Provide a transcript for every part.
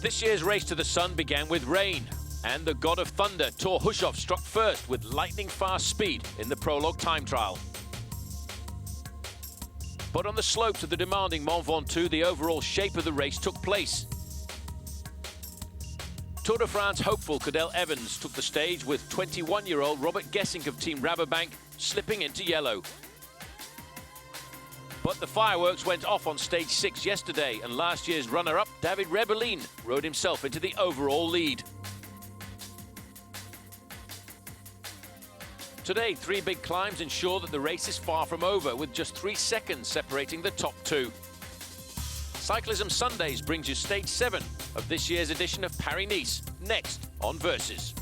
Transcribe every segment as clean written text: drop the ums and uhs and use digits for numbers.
This year's race to the sun began with rain, and the god of thunder, Thor Hushovd, struck first with lightning-fast speed in the prologue time trial. But on the slopes of the demanding Mont Ventoux, the overall shape of the race took place. Tour de France hopeful Cadel Evans took the stage with 21-year-old Robert Gesink of Team Rabobank slipping into yellow. But the fireworks went off on stage 6 yesterday, and last year's runner-up, David Rebellin, rode himself into the overall lead. Today, 3 big climbs ensure that the race is far from over, with just 3 seconds separating the top 2. Cyclism Sundays brings you stage 7 of this year's edition of Paris-Nice, next on Versus.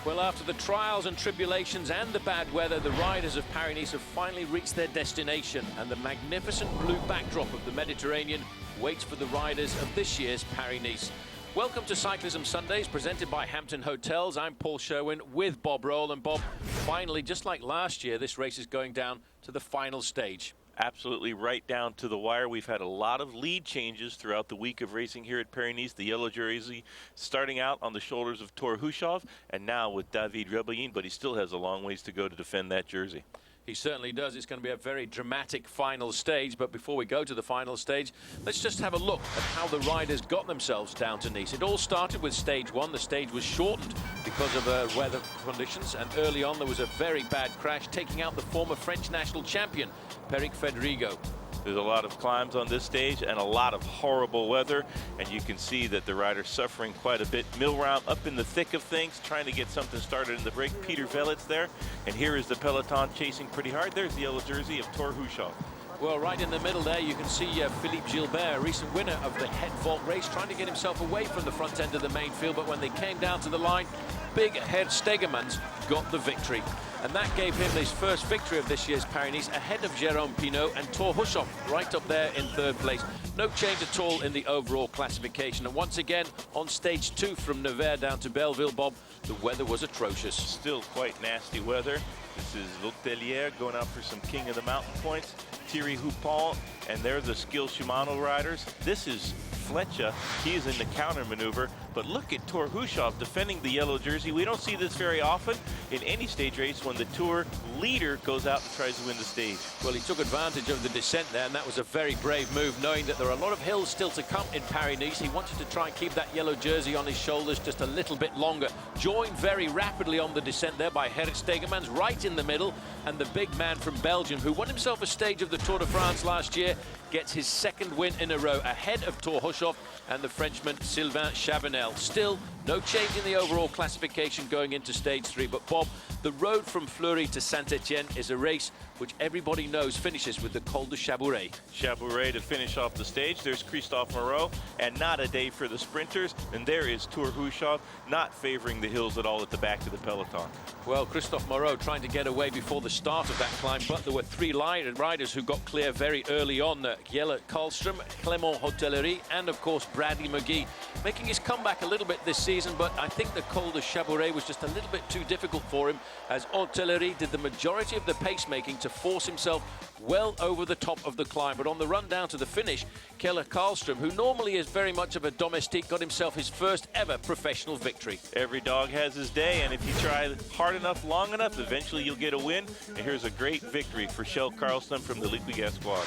Well, after the trials and tribulations and the bad weather, the riders of Paris-Nice have finally reached their destination, and the magnificent blue backdrop of the Mediterranean waits for the riders of this year's Paris-Nice. Welcome to Cyclism Sundays, presented by Hampton Hotels. I'm Paul Sherwin with Bob Roll. And Bob, finally, just like last year, this race is going down to the final stage. Absolutely right down to the wire. We've had a lot of lead changes throughout the week of racing here at Paris-Nice. The yellow jersey starting out on the shoulders of Thor Hushovd, and now with David Rebellin, but he still has a long ways to go to defend that jersey. He certainly does. It's going to be a very dramatic final stage. But before we go to the final stage, let's just have a look at how the riders got themselves down to Nice. It all started with stage 1. The stage was shortened because of weather conditions, and early on there was a very bad crash, taking out the former French national champion, Peric Fedrigo. There's a lot of climbs on this stage and a lot of horrible weather, and you can see that the rider's suffering quite a bit. Milram up in the thick of things, trying to get something started in the break. Peter Velits there, and here is the peloton chasing pretty hard. There's the yellow jersey of Thor Hushovd. Well, right in the middle there, you can see Philippe Gilbert, a recent winner of the Het Vault race, trying to get himself away from the front end of the main field. But when they came down to the line, big Gerd Stegemann got the victory. And that gave him his first victory of this year's Paris-Nice, ahead of Jérôme Pinault and Thor Hushovd, right up there in 3rd place. No change at all in the overall classification. And once again, on stage 2 from Nevers down to Belleville, Bob, the weather was atrocious. Still quite nasty weather. This is L'Hôtelier going out for some King of the Mountain points. Thierry Hupon, and they're the Skill Shimano riders. This is Flecha. He is in the counter maneuver, but look at Thor Hushovd defending the yellow jersey. We don't see this very often in any stage race when the Tour leader goes out and tries to win the stage. Well, he took advantage of the descent there, and that was a very brave move, knowing that there are a lot of hills still to come in Paris-Nice. He wanted to try and keep that yellow jersey on his shoulders just a little bit longer. Joined very rapidly on the descent there by Gerd Stegemann, right in the middle, and the big man from Belgium, who won himself a stage of the Tour de France last year, gets his 2nd win in a row, ahead of Thor Hushovd and the Frenchman Sylvain Chabanel. Still, no change in the overall classification going into stage 3. But Bob, the road from Fleury to Saint-Etienne is a race which everybody knows finishes with the Col de Chabouret. Chabouret to finish off the stage. There's Christophe Moreau, and not a day for the sprinters. And there is Thor Hushovd, not favoring the hills at all at the back of the peloton. Well, Christophe Moreau trying to get away before the start of that climb, but there were 3 riders who got clear very early on. Jelle Karlström, Clément Hotellerie, and of course Bradley McGee, making his comeback a little bit this season, but I think the Col de Chabouret was just a little bit too difficult for him, as Hotellerie did the majority of the pacemaking to force himself well over the top of the climb. But on the run down to the finish, Jelle Karlström, who normally is very much of a domestique, got himself his first ever professional victory. Every dog has his day, and if you try hard enough, long enough, eventually you'll get a win. And here's a great victory for Jelle Karlström from the Liquigas squad.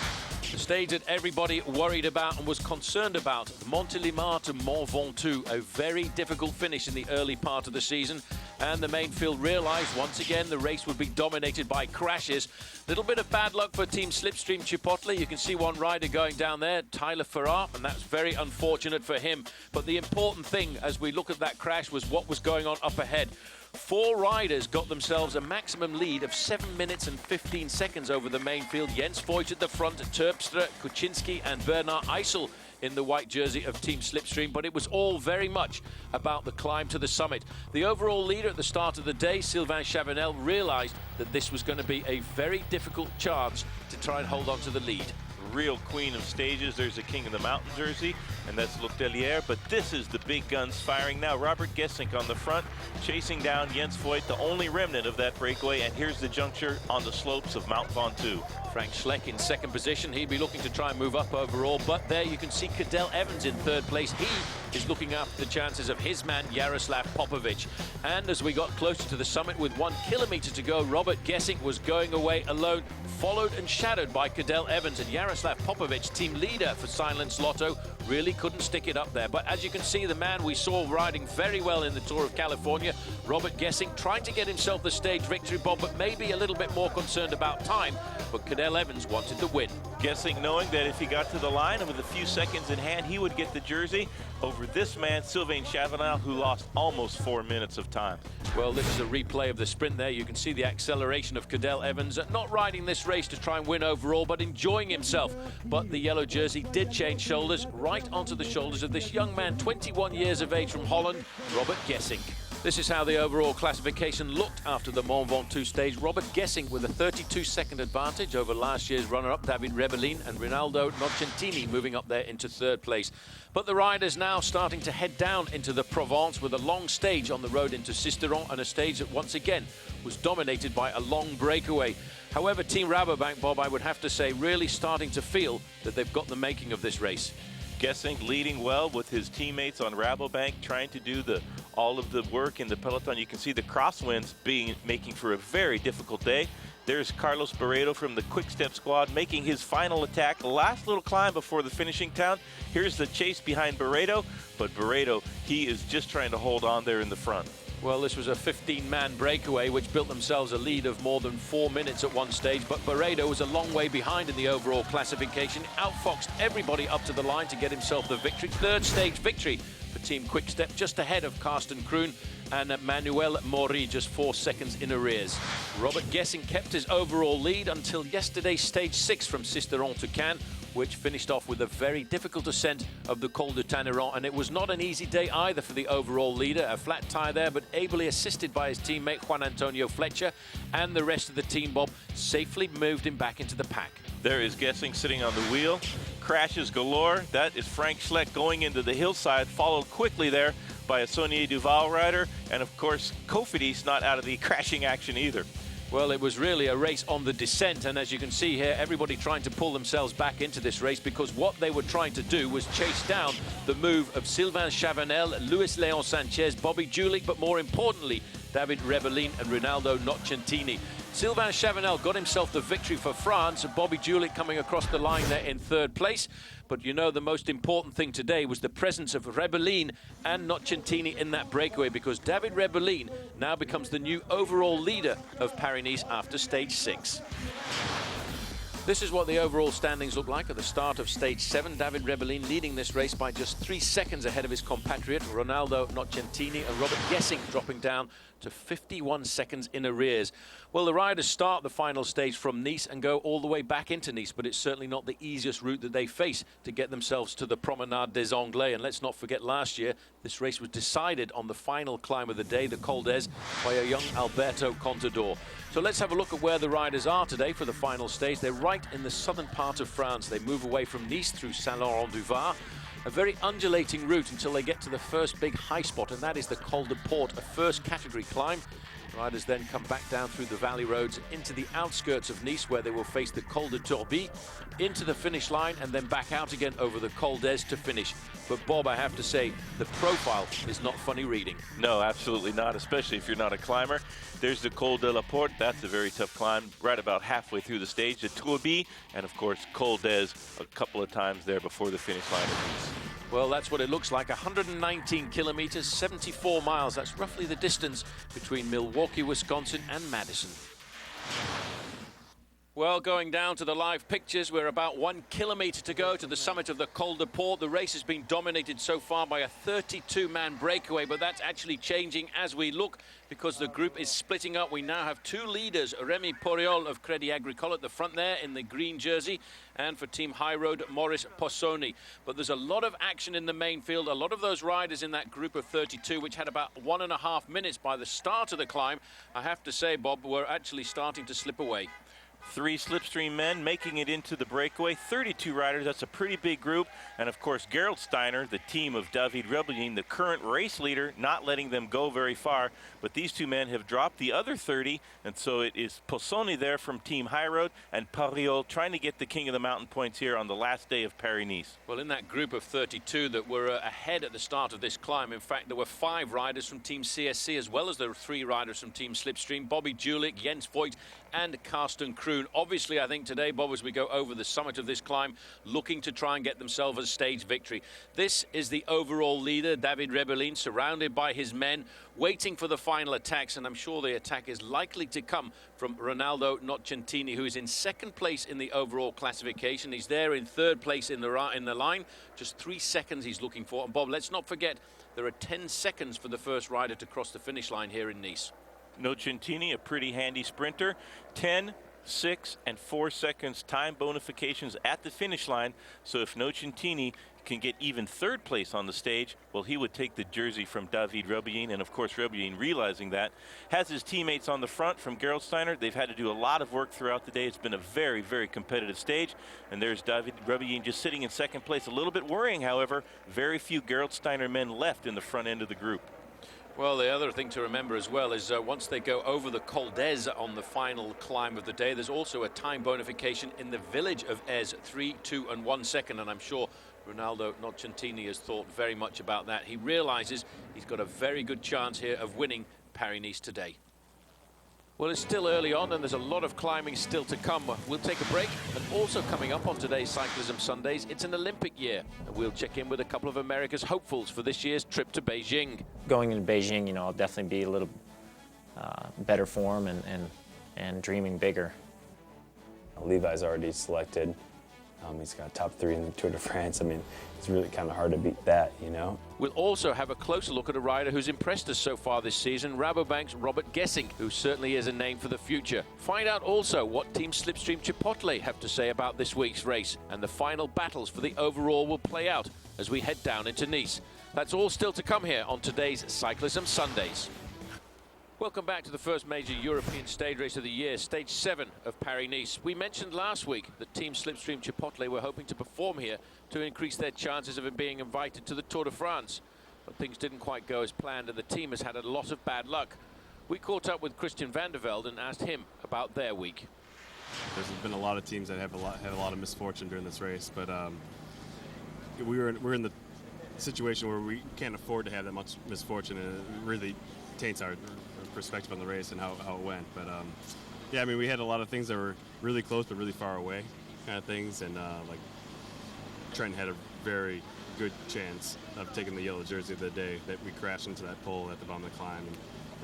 The stage that everybody worried about and was concerned about, Montélimar to Mont Ventoux, a very difficult finish in the early part of the season. And the main field realized once again the race would be dominated by crashes. Little bit of bad luck for Team Slipstream Chipotle. You can see one rider going down there, Tyler Farrar, and that's very unfortunate for him. But the important thing as we look at that crash was what was going on up ahead. 4 riders got themselves a maximum lead of 7 minutes and 15 seconds over the main field. Jens Voigt at the front, Terpstra, Kuczynski and Bernard Eisel in the white jersey of Team Slipstream, but it was all very much about the climb to the summit. The overall leader at the start of the day, Sylvain Chavanel, realized that this was going to be a very difficult chance to try and hold on to the lead. Real queen of stages. There's a King of the Mountain jersey, and that's L'Hotellier. But this is the big guns firing now. Robert Gesink on the front, chasing down Jens Voigt, the only remnant of that breakaway. And here's the juncture on the slopes of Mount Ventoux. Frank Schleck in second position. He'd be looking to try and move up overall, but there you can see Cadel Evans in third place. He is looking after the chances of his man Jaroslav Popovic. And as we got closer to the summit with 1 kilometer to go, Robert Gesink was going away alone, followed and shadowed by Cadel Evans, and Jaroslav Popovic, team leader for Silence Lotto, really couldn't stick it up there. But as you can see, the man we saw riding very well in the Tour of California, Robert Gesink, trying to get himself the stage victory, Bob, but maybe a little bit more concerned about time. But Cadel Evans wanted to win. Gesink knowing that if he got to the line and with a few seconds in hand, he would get the jersey over this man, Sylvain Chavanel, who lost almost 4 minutes of time. Well, this is a replay of the sprint there. You can see the acceleration of Cadel Evans, not riding this race to try and win overall, but enjoying himself. But the yellow jersey did change shoulders, right onto the shoulders of this young man, 21 years of age from Holland, Robert Gesink. This is how the overall classification looked after the Mont Ventoux stage. Robert Gesink with a 32-second advantage over last year's runner-up David Rebellin, and Rinaldo Nocentini moving up there into third place. But the riders now starting to head down into the Provence with a long stage on the road into Sisteron, and a stage that once again was dominated by a long breakaway. However, Team Rabobank, Bob, I would have to say, really starting to feel that they've got the making of this race. Gesink leading well with his teammates on Rabobank, trying to do all of the work in the peloton. You can see the crosswinds making for a very difficult day. There's Carlos Barredo from the Quick Step squad making his final attack, last little climb before the finishing town. Here's the chase behind Barredo, but Barredo, he is just trying to hold on there in the front. Well, this was a 15-man breakaway, which built themselves a lead of more than 4 minutes at one stage, but Barredo was a long way behind in the overall classification, outfoxed everybody up to the line to get himself the victory. Third stage victory for Team Quick-Step, just ahead of Carsten Kroon and Manuel Mori, just 4 seconds in arrears. Robert Gesink kept his overall lead until yesterday's stage 6 from Sisteron to Cannes, which finished off with a very difficult ascent of the Col de Tanneron, and it was not an easy day either for the overall leader. A flat tire there, but ably assisted by his teammate Juan Antonio Fletcher, and the rest of the team, Bob, safely moved him back into the pack. There is Gesink sitting on the wheel. Crashes galore. That is Frank Schleck going into the hillside, followed quickly there by a Saunier Duval rider, and of course Cofidis not out of the crashing action either. Well, it was really a race on the descent, and as you can see here, everybody trying to pull themselves back into this race, because what they were trying to do was chase down the move of Sylvain Chavanel, Luis Leon Sanchez, Bobby Julich, but more importantly, David Rebellin and Rinaldo Nocentini. Sylvain Chavanel got himself the victory for France, and Bobby Julich coming across the line there in third place. But you know, the most important thing today was the presence of Rebellin and Nocentini in that breakaway, because David Rebellin now becomes the new overall leader of Paris-Nice after stage 6. This is what the overall standings look like at the start of stage 7. David Rebellin leading this race by just 3 seconds ahead of his compatriot Ronaldo Nocentini, and Robert Gesink dropping down to 51 seconds in arrears. Well, the riders start the final stage from Nice and go all the way back into Nice, but it's certainly not the easiest route that they face to get themselves to the Promenade des Anglais. And let's not forget, last year this race was decided on the final climb of the day, the Col d'Ez, by a young Alberto Contador. So let's have a look at where the riders are today for the final stage. They're right in the southern part of France. They move away from Nice through Saint-Laurent-du-Var, a very undulating route until they get to the first big high spot, and that is the Col de Port, a first category climb. Riders then come back down through the valley roads into the outskirts of Nice, where they will face the Col de Turbie, into the finish line, and then back out again over the Col d'Ez to finish. But Bob, I have to say, the profile is not funny reading. No, absolutely not, especially if you're not a climber. There's the Col de la Porte. That's a very tough climb, right about halfway through the stage. The Turbie, and of course, Col d'Ez a couple of times there before the finish line of Nice. Well, that's what it looks like. 119 kilometers, 74 miles. That's roughly the distance between Milwaukee, Wisconsin and Madison. Well, going down to the live pictures, we're about 1 kilometre to go to the summit of the Col de Port. The race has been dominated so far by a 32-man breakaway, but that's actually changing as we look because the group is splitting up. We now have two leaders, Remy Poriol of Crédit Agricole at the front there in the green jersey, and for Team High Road, Maurice Possoni. But there's a lot of action in the main field. A lot of those riders in that group of 32, which had about 1.5 minutes by the start of the climb, I have to say, Bob, were actually starting to slip away. 3 slipstream men making it into the breakaway. 32 riders, that's a pretty big group. And of course, Gerolsteiner, the team of David Rebellin, the current race leader, not letting them go very far. But these two men have dropped the other 30. And so it is Possoni there from Team High Road and Pariol trying to get the King of the Mountain points here on the last day of Paris-Nice. Well, in that group of 32 that were ahead at the start of this climb, in fact, there were 5 riders from Team CSC as well as there were 3 riders from Team Slipstream, Bobby Julich, Jens Voigt and Karsten Kroon. Obviously, I think today, Bob, as we go over the summit of this climb, looking to try and get themselves a stage victory. This is the overall leader, David Rebellin, surrounded by his men, waiting for the final attacks, and I'm sure the attack is likely to come from Ronaldo Nocentini, who is in 2nd place in the overall classification. He's there in 3rd place in the line, just 3 seconds he's looking for. And Bob, let's not forget, there are 10 seconds for the first rider to cross the finish line here in Nice. Nocentini, a pretty handy sprinter. 10, 6, and 4 seconds time bonifications at the finish line. So if Nocentini can get even 3rd place on the stage, well, he would take the jersey from David Rebellin. And of course, Rebellin, realizing that, has his teammates on the front from Gerolsteiner. They've had to do a lot of work throughout the day. It's been a very, very competitive stage. And there's David Rebellin just sitting in 2nd place. A little bit worrying, however, very few Gerolsteiner men left in the front end of the group. Well, the other thing to remember as well is once they go over the Col d'Ez on the final climb of the day, there's also a time bonification in the village of Ez, 3, 2, and 1 second. And I'm sure Ronaldo Nocentini has thought very much about that. He realizes he's got a very good chance here of winning Paris-Nice today. Well, it's still early on and there's a lot of climbing still to come. We'll take a break, and also coming up on today's Cyclism Sundays, it's an Olympic year. And we'll check in with a couple of America's hopefuls for this year's trip to Beijing. Going into Beijing, I'll definitely be a little better form and dreaming bigger. Levi's already selected. He's got top 3 in the Tour de France. I mean, it's really kind of hard to beat that, We'll also have a closer look at a rider who's impressed us so far this season, Rabobank's Robert Gessing, who certainly is a name for the future. Find out also what Team Slipstream Chipotle have to say about this week's race, and the final battles for the overall will play out as we head down into Nice. That's all still to come here on today's Cyclism Sundays. Welcome back to the first major European stage race of the year, stage 7 of Paris-Nice. We mentioned last week that Team Slipstream Chipotle were hoping to perform here to increase their chances of being invited to the Tour de France. But things didn't quite go as planned, and the team has had a lot of bad luck. We caught up with Christian Vande Velde and asked him about their week. There's been a lot of teams that have had a lot of misfortune during this race, but we're in the situation where we can't afford to have that much misfortune, and it really taints our perspective on the race and how it went. But yeah, I mean, we had a lot of things that were really close but really far away kind of things, and like Trent had a very good chance of taking the yellow jersey of the day that we crashed into that pole at the bottom of the climb,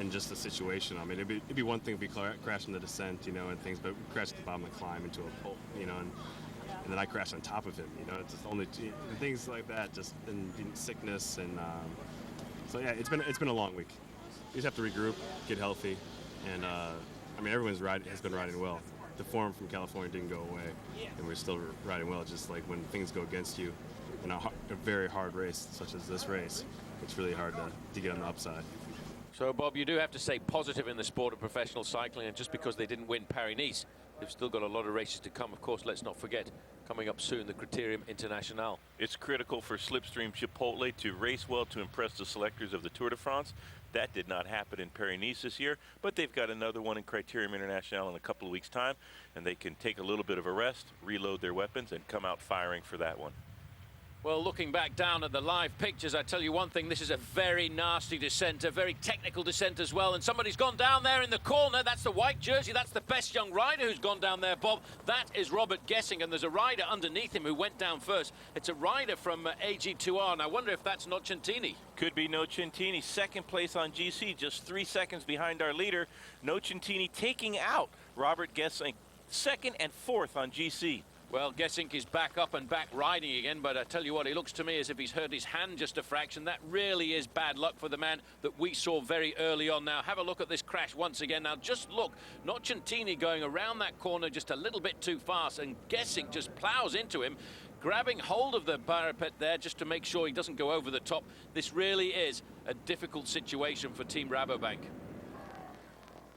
and just the situation. I mean, it'd be one thing if we crashed in the descent, and things, but we crashed at the bottom of the climb into a pole, and then I crashed on top of him, it's just only things like that, just and sickness, and so yeah, it's been a long week. You just have to regroup, get healthy, and I mean, everyone's has been riding well. The form from California didn't go away, and we're still riding well. Just like when things go against you in a very hard race such as this race, it's really hard to get on the upside. So, Bob, you do have to stay positive in the sport of professional cycling, and just because they didn't win Paris-Nice, they've still got a lot of races to come. Of course, let's not forget, coming up soon, the Criterium International. It's critical for Slipstream Chipotle to race well to impress the selectors of the Tour de France. That did not happen in Paris-Nice this year, but they've got another one in Criterium International in a couple of weeks' time, and they can take a little bit of a rest, reload their weapons, and come out firing for that one. Well, looking back down at the live pictures, I tell you one thing, this is a very nasty descent, a very technical descent as well, and somebody's gone down there in the corner. That's the white jersey. That's the best young rider who's gone down there, Bob. That is Robert Gessing, and there's a rider underneath him who went down first. It's a rider from AG2R, and I wonder if that's Nocentini. Could be Nocentini, 2nd place on GC, just 3 seconds behind our leader. Nocentini taking out Robert Gessing second and fourth on GC. Well, Gesink is back up and back riding again, but I tell you what, it looks to me as if he's hurt his hand just a fraction. That really is bad luck for the man that we saw very early on. Now, have a look at this crash once again. Now, just look, Nocentini going around that corner just a little bit too fast, and Gesink just plows into him, grabbing hold of the parapet there just to make sure he doesn't go over the top. This really is a difficult situation for Team Rabobank.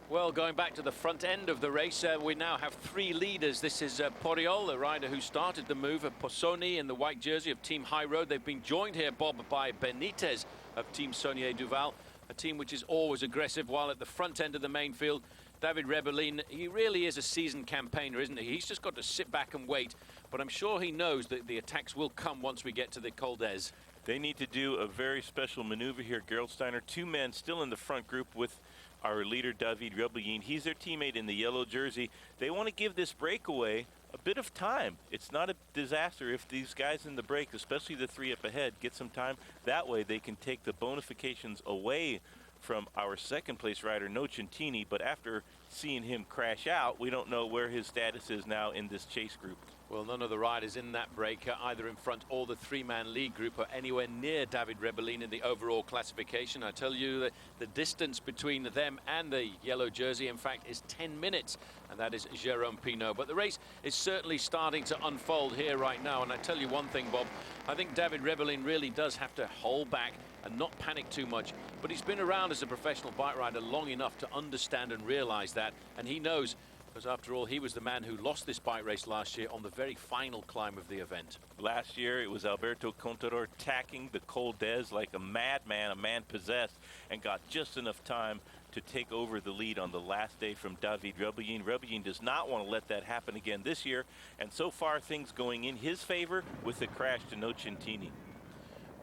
Well, going back to the front end of the race, we now have three leaders. This is Poriol, the rider who started the move, Possoni in the white jersey of Team High Road. They've been joined here, Bob, by Benitez of Team Saunier Duval, a team which is always aggressive, while at the front end of the main field, David Rebellin, he really is a seasoned campaigner, isn't he? He's just got to sit back and wait, but I'm sure he knows that the attacks will come once we get to the Col d'Ez. They need to do a very special maneuver here, Gerolsteiner. Two men still in the front group with our leader, David Rebellin. He's their teammate in the yellow jersey. They want to give this breakaway a bit of time. It's not a disaster if these guys in the break, especially the three up ahead, get some time. That way they can take the bonifications away from our second place rider, Nocentini. But after seeing him crash out, we don't know where his status is now in this chase group. Well, none of the riders in that break, either in front or the three-man lead group, are anywhere near David Rebellin in the overall classification. I tell you that the distance between them and the yellow jersey, in fact, is 10 minutes, and that is Jérôme Pinault. But the race is certainly starting to unfold here right now, and I tell you one thing, Bob, I think David Rebellin really does have to hold back and not panic too much, but he's been around as a professional bike rider long enough to understand and realize that, and he knows, because after all, he was the man who lost this bike race last year on the very final climb of the event. Last year, it was Alberto Contador attacking the Col d'Ez like a madman, a man possessed, and got just enough time to take over the lead on the last day from David Rebellin. Rebellin does not want to let that happen again this year, and so far things going in his favor with the crash to Nocentini.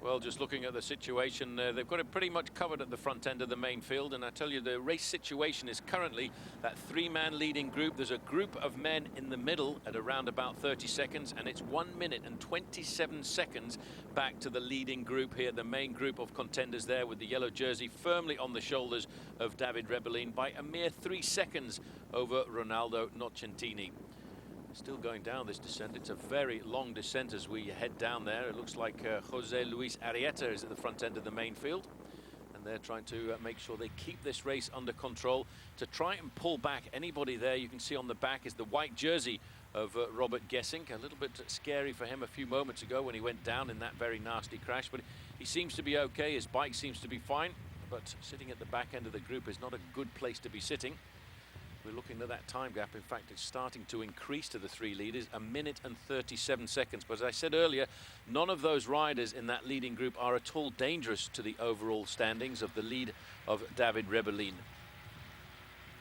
Well, just looking at the situation, they've got it pretty much covered at the front end of the main field. And I tell you, the race situation is currently that three-man leading group. There's a group of men in the middle at around about 30 seconds, and it's 1 minute and 27 seconds back to the leading group here, the main group of contenders there with the yellow jersey firmly on the shoulders of David Rebellin by a mere 3 seconds over Ronaldo Nocentini. Still going down this descent. It's a very long descent as we head down there. It looks like Jose Luis Arrieta is at the front end of the main field, and they're trying to make sure they keep this race under control to try and pull back anybody there. You can see on the back is the white jersey of Robert Gesink. A little bit scary for him a few moments ago when he went down in that very nasty crash, but he seems to be okay. His bike seems to be fine, but sitting at the back end of the group is not a good place to be sitting. We're looking at that time gap. In fact, it's starting to increase to the three leaders, 1 minute and 37 seconds. But as I said earlier, none of those riders in that leading group are at all dangerous to the overall standings of the lead of David Rebellin.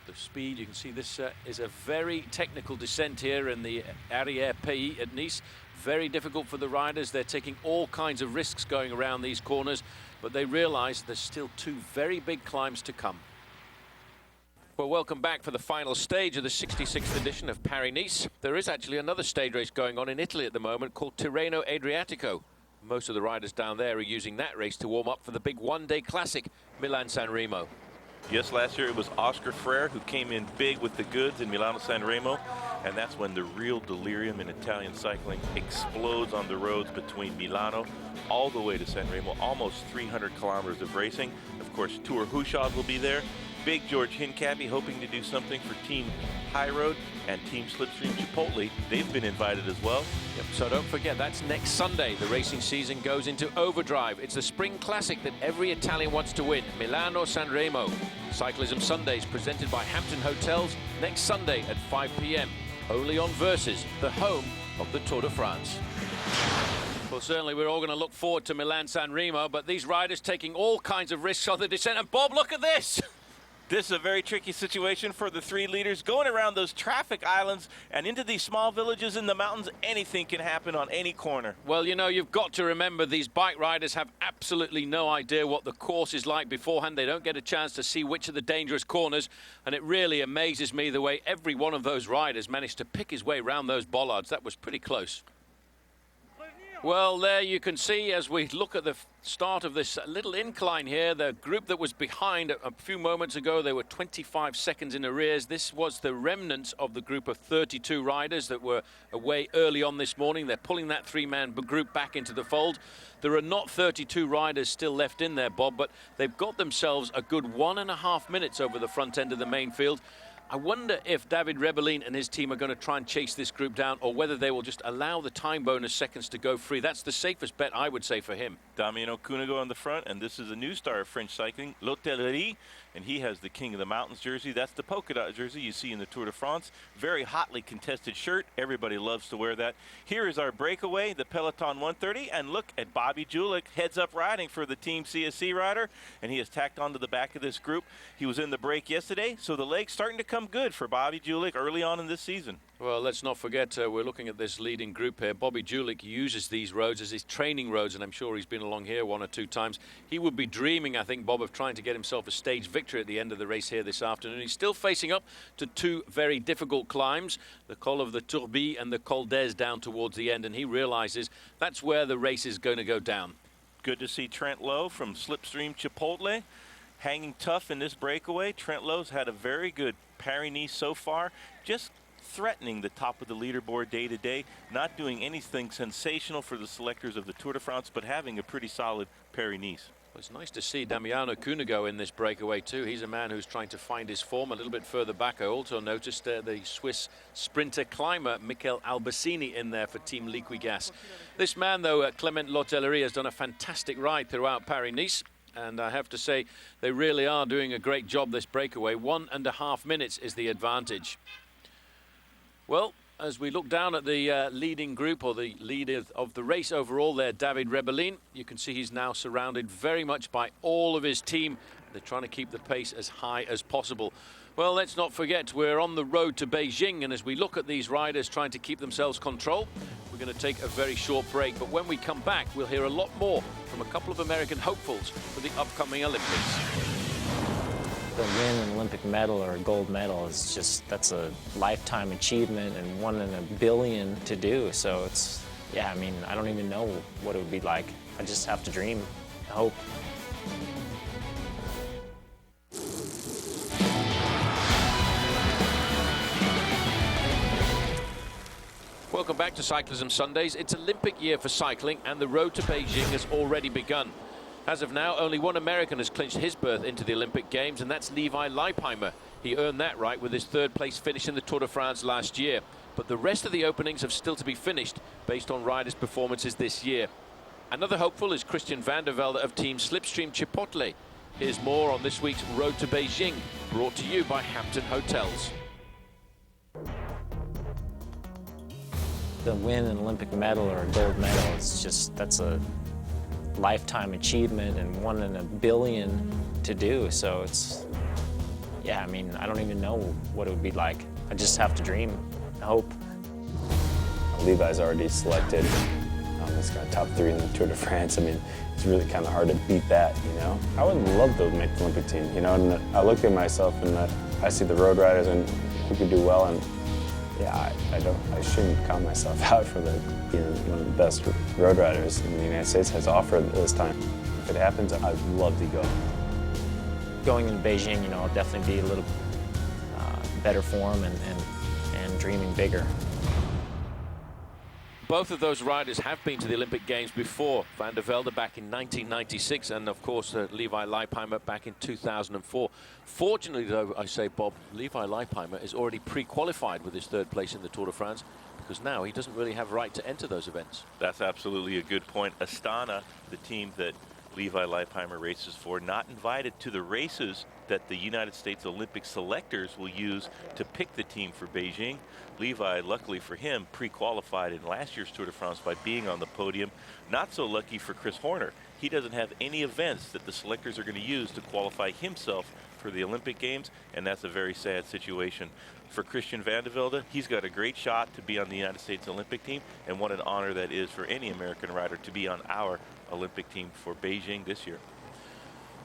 The speed, you can see this is a very technical descent here in the Arrière Pays at Nice. Very difficult for the riders. They're taking all kinds of risks going around these corners, but they realize there's still two very big climbs to come. Well, welcome back for the final stage of the 66th edition of Paris-Nice. There is actually another stage race going on in Italy at the moment called Tirreno Adriatico. Most of the riders down there are using that race to warm up for the big one-day classic, Milan-San Remo. Yes, last year it was Oscar Freire who came in big with the goods in Milano-San Remo, and that's when the real delirium in Italian cycling explodes on the roads between Milano all the way to San Remo, almost 300 kilometers of racing. Of course, Tour Húshad will be there. Big George Hincapie hoping to do something for Team High Road and Team Slipstream Chipotle. They've been invited as well. Yep, so don't forget, that's next Sunday. The racing season goes into overdrive. It's the spring classic that every Italian wants to win, Milano-San Remo. Cyclism Sundays presented by Hampton Hotels next Sunday at 5 p.m. Only on Versus, the home of the Tour de France. Well, certainly we're all going to look forward to Milan-San Remo, but these riders taking all kinds of risks on the descent. And Bob, look at this! This is a very tricky situation for the three leaders. Going around those traffic islands and into these small villages in the mountains, anything can happen on any corner. Well, you know, you've got to remember these bike riders have absolutely no idea what the course is like beforehand. They don't get a chance to see which are the dangerous corners, and it really amazes me the way every one of those riders managed to pick his way around those bollards. That was pretty close. Well, there you can see as we look at the start of this little incline here, the group that was behind a few moments ago, they were 25 seconds in arrears. This was the remnants of the group of 32 riders that were away early on this morning. They're pulling that three-man group back into the fold. There are not 32 riders still left in there, Bob, but they've got themselves a good 1.5 minutes over the front end of the main field. I wonder if David Rebellin and his team are going to try and chase this group down, or whether they will just allow the time bonus seconds to go free. That's the safest bet, I would say, for him. Damiano Cunego on the front, and this is a new star of French cycling, L'Hotellerie, and he has the King of the Mountains jersey. That's the polka dot jersey you see in the Tour de France. Very hotly contested shirt. Everybody loves to wear that. Here is our breakaway, the Peloton 130, and look at Bobby Julich, heads up riding for the Team CSC rider, and he is tacked onto the back of this group. He was in the break yesterday, so the leg's starting to come good for Bobby Julich early on in this season. Well, let's not forget, we're looking at this leading group here. Bobby Julich uses these roads as his training roads, and I'm sure he's been along here 1 or 2 times. He would be dreaming, I think, Bob, of trying to get himself a stage victory at the end of the race here this afternoon. He's still facing up to 2 very difficult climbs, the Col of the Tourbie and the Col d'Ez down towards the end, and he realizes that's where the race is going to go down. Good to see Trent Lowe from Slipstream Chipotle hanging tough in this breakaway. Trent Lowe's had a very good Paris-Nice so far, just threatening the top of the leaderboard day to day, not doing anything sensational for the selectors of the Tour de France, but having a pretty solid Paris-Nice. Well, it's nice to see Damiano Cunego in this breakaway too. He's a man who's trying to find his form a little bit further back. I also noticed the Swiss sprinter climber Mikel Albacini in there for Team Liquigas. This man, though, Clement L'Hotellerie, has done a fantastic ride throughout Paris-Nice. And I have to say, they really are doing a great job this breakaway. 1.5 minutes is the advantage. Well, as we look down at the leading group, or the leader of the race overall there, David Rebellin, you can see he's now surrounded very much by all of his team. They're trying to keep the pace as high as possible. Well, let's not forget, we're on the road to Beijing, and as we look at these riders trying to keep themselves control, we're going to take a very short break. But when we come back, we'll hear a lot more from a couple of American hopefuls for the upcoming Olympics. To win an Olympic medal or a gold medal is just, that's a lifetime achievement and 1 in a billion to do. So it's, yeah, I mean, I don't even know what it would be like. I just have to dream, hope. Welcome back to Cyclism Sundays. It's Olympic year for cycling, and the road to Beijing has already begun. As of now, only one American has clinched his berth into the Olympic Games, and that's Levi Leipheimer. He earned that right with his 3rd place finish in the Tour de France last year. But the rest of the openings have still to be finished based on riders' performances this year. Another hopeful is Christian Vande Velde of Team Slipstream Chipotle. Here's more on this week's Road to Beijing, brought to you by Hampton Hotels. To win an Olympic medal or a gold medal is just, that's a lifetime achievement and 1 in a billion to do. So it's, yeah, I mean, I don't even know what it would be like. I just have to dream, hope. Levi's already selected. He's got top 3 in the Tour de France. I mean, it's really kind of hard to beat that, you know? I would love to make the Olympic team, you know? And I look at myself and I see the road riders and who could do well, and yeah, I shouldn't count myself out for being one of the best road riders in the United States has offered this time. If it happens, I'd love to go. Going into Beijing, you know, I'll definitely be a little better form and dreaming bigger. Both of those riders have been to the Olympic Games before. Van der Velde back in 1996, and of course Levi Leipheimer back in 2004. Fortunately, though, I say, Bob, Levi Leipheimer is already pre-qualified with his 3rd place in the Tour de France, because now he doesn't really have right to enter those events. That's absolutely a good point. Astana, the team that Levi Leipheimer races for, not invited to the races that the United States Olympic selectors will use to pick the team for Beijing. Levi, luckily for him, pre-qualified in last year's Tour de France by being on the podium. Not so lucky for Chris Horner. He doesn't have any events that the selectors are going to use to qualify himself for the Olympic Games, and that's a very sad situation. For Christian Vande Velde, he's got a great shot to be on the United States Olympic team, and what an honor that is for any American rider to be on our Olympic team for Beijing this year.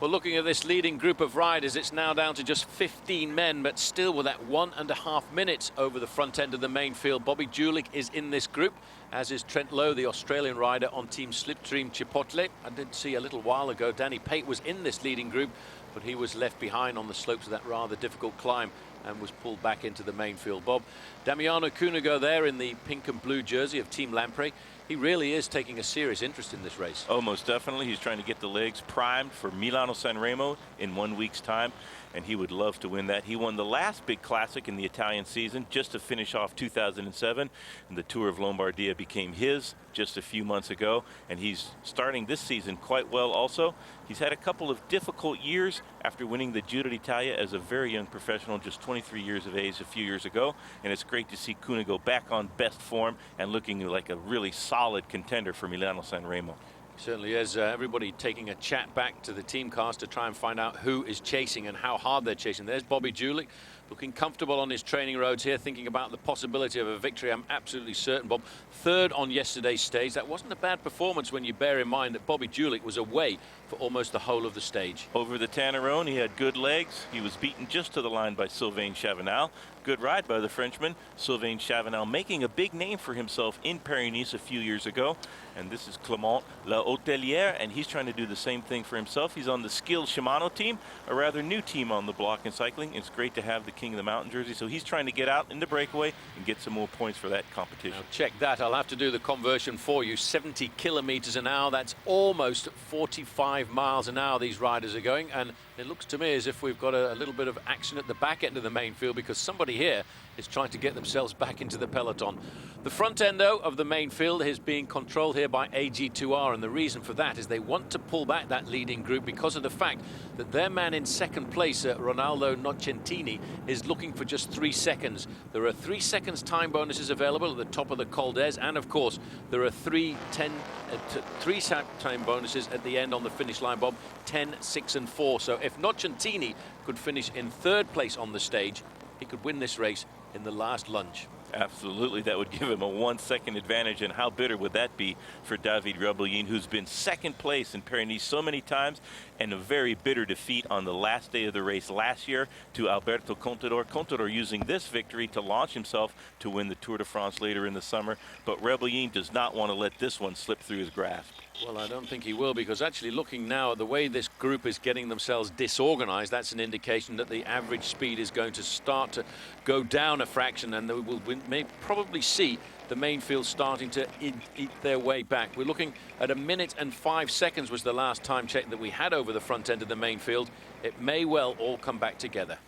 Well, looking at this leading group of riders, it's now down to just 15 men, but still with that 1.5 minutes over the front end of the main field. Bobby Julich is in this group, as is Trent Lowe, the Australian rider on Team Slipstream Chipotle. I did see a little while ago Danny Pate was in this leading group, but he was left behind on the slopes of that rather difficult climb and was pulled back into the main field. Bob, Damiano Cunego there in the pink and blue jersey of Team Lamprey. He really is taking a serious interest in this race. Oh, most definitely. He's trying to get the legs primed for Milano-San Remo in 1 week's time, and he would love to win that. He won the last big classic in the Italian season just to finish off 2007, and the Tour of Lombardia became his just a few months ago, and he's starting this season quite well also. He's had a couple of difficult years after winning the Giro d'Italia as a very young professional, just 23 years of age a few years ago, and it's great to see Cunego back on best form and looking like a really solid contender for Milano-San Remo. Certainly is. Everybody taking a chat back to the team cars to try and find out who is chasing and how hard they're chasing. There's Bobby Julich, looking comfortable on his training roads here, thinking about the possibility of a victory. I'm absolutely certain, Bob. Third on yesterday's stage. That wasn't a bad performance when you bear in mind that Bobby Julich was away for almost the whole of the stage. Over the Tannerone, he had good legs. He was beaten just to the line by Sylvain Chavanel. Good ride by the Frenchman. Sylvain Chavanel making a big name for himself in Paris-Nice a few years ago. And this is Clément La Hotelière, and he's trying to do the same thing for himself. He's on the skilled Shimano team, a rather new team on the block in cycling. It's great to have the King of the Mountain jersey, so he's trying to get out in the breakaway and get some more points for that competition. Now check that. I'll have to do the conversion for you. 70 kilometers an hour. That's almost 45 miles an hour these riders are going, and it looks to me as if we've got a little bit of action at the back end of the main field, because somebody here is trying to get themselves back into the peloton. The front end, though, of the main field is being controlled here by AG2R, and the reason for that is they want to pull back that leading group because of the fact that their man in second place, Ronaldo Nocentini, is looking for just 3 seconds. There are 3 seconds time bonuses available at the top of the Col d'Ez, and of course there are three time bonuses at the end on the finish line, Bob, 10, 6 and 4. So if Nocentini could finish in third place on the stage, he could win this race in the last lunge. Absolutely, that would give him a 1 second advantage, and how bitter would that be for David Rebellin, who's been second place in Paris-Nice so many times, and a very bitter defeat on the last day of the race last year to Alberto Contador. Contador using this victory to launch himself to win the Tour de France later in the summer, but Rebellin does not want to let this one slip through his grasp. Well, I don't think he will, because actually looking now at the way this group is getting themselves disorganized, that's an indication that the average speed is going to start to go down a fraction, and we may probably see the main field starting to eat their way back. We're looking at 1 minute and 5 seconds was the last time check that we had over the front end of the main field. It may well all come back together.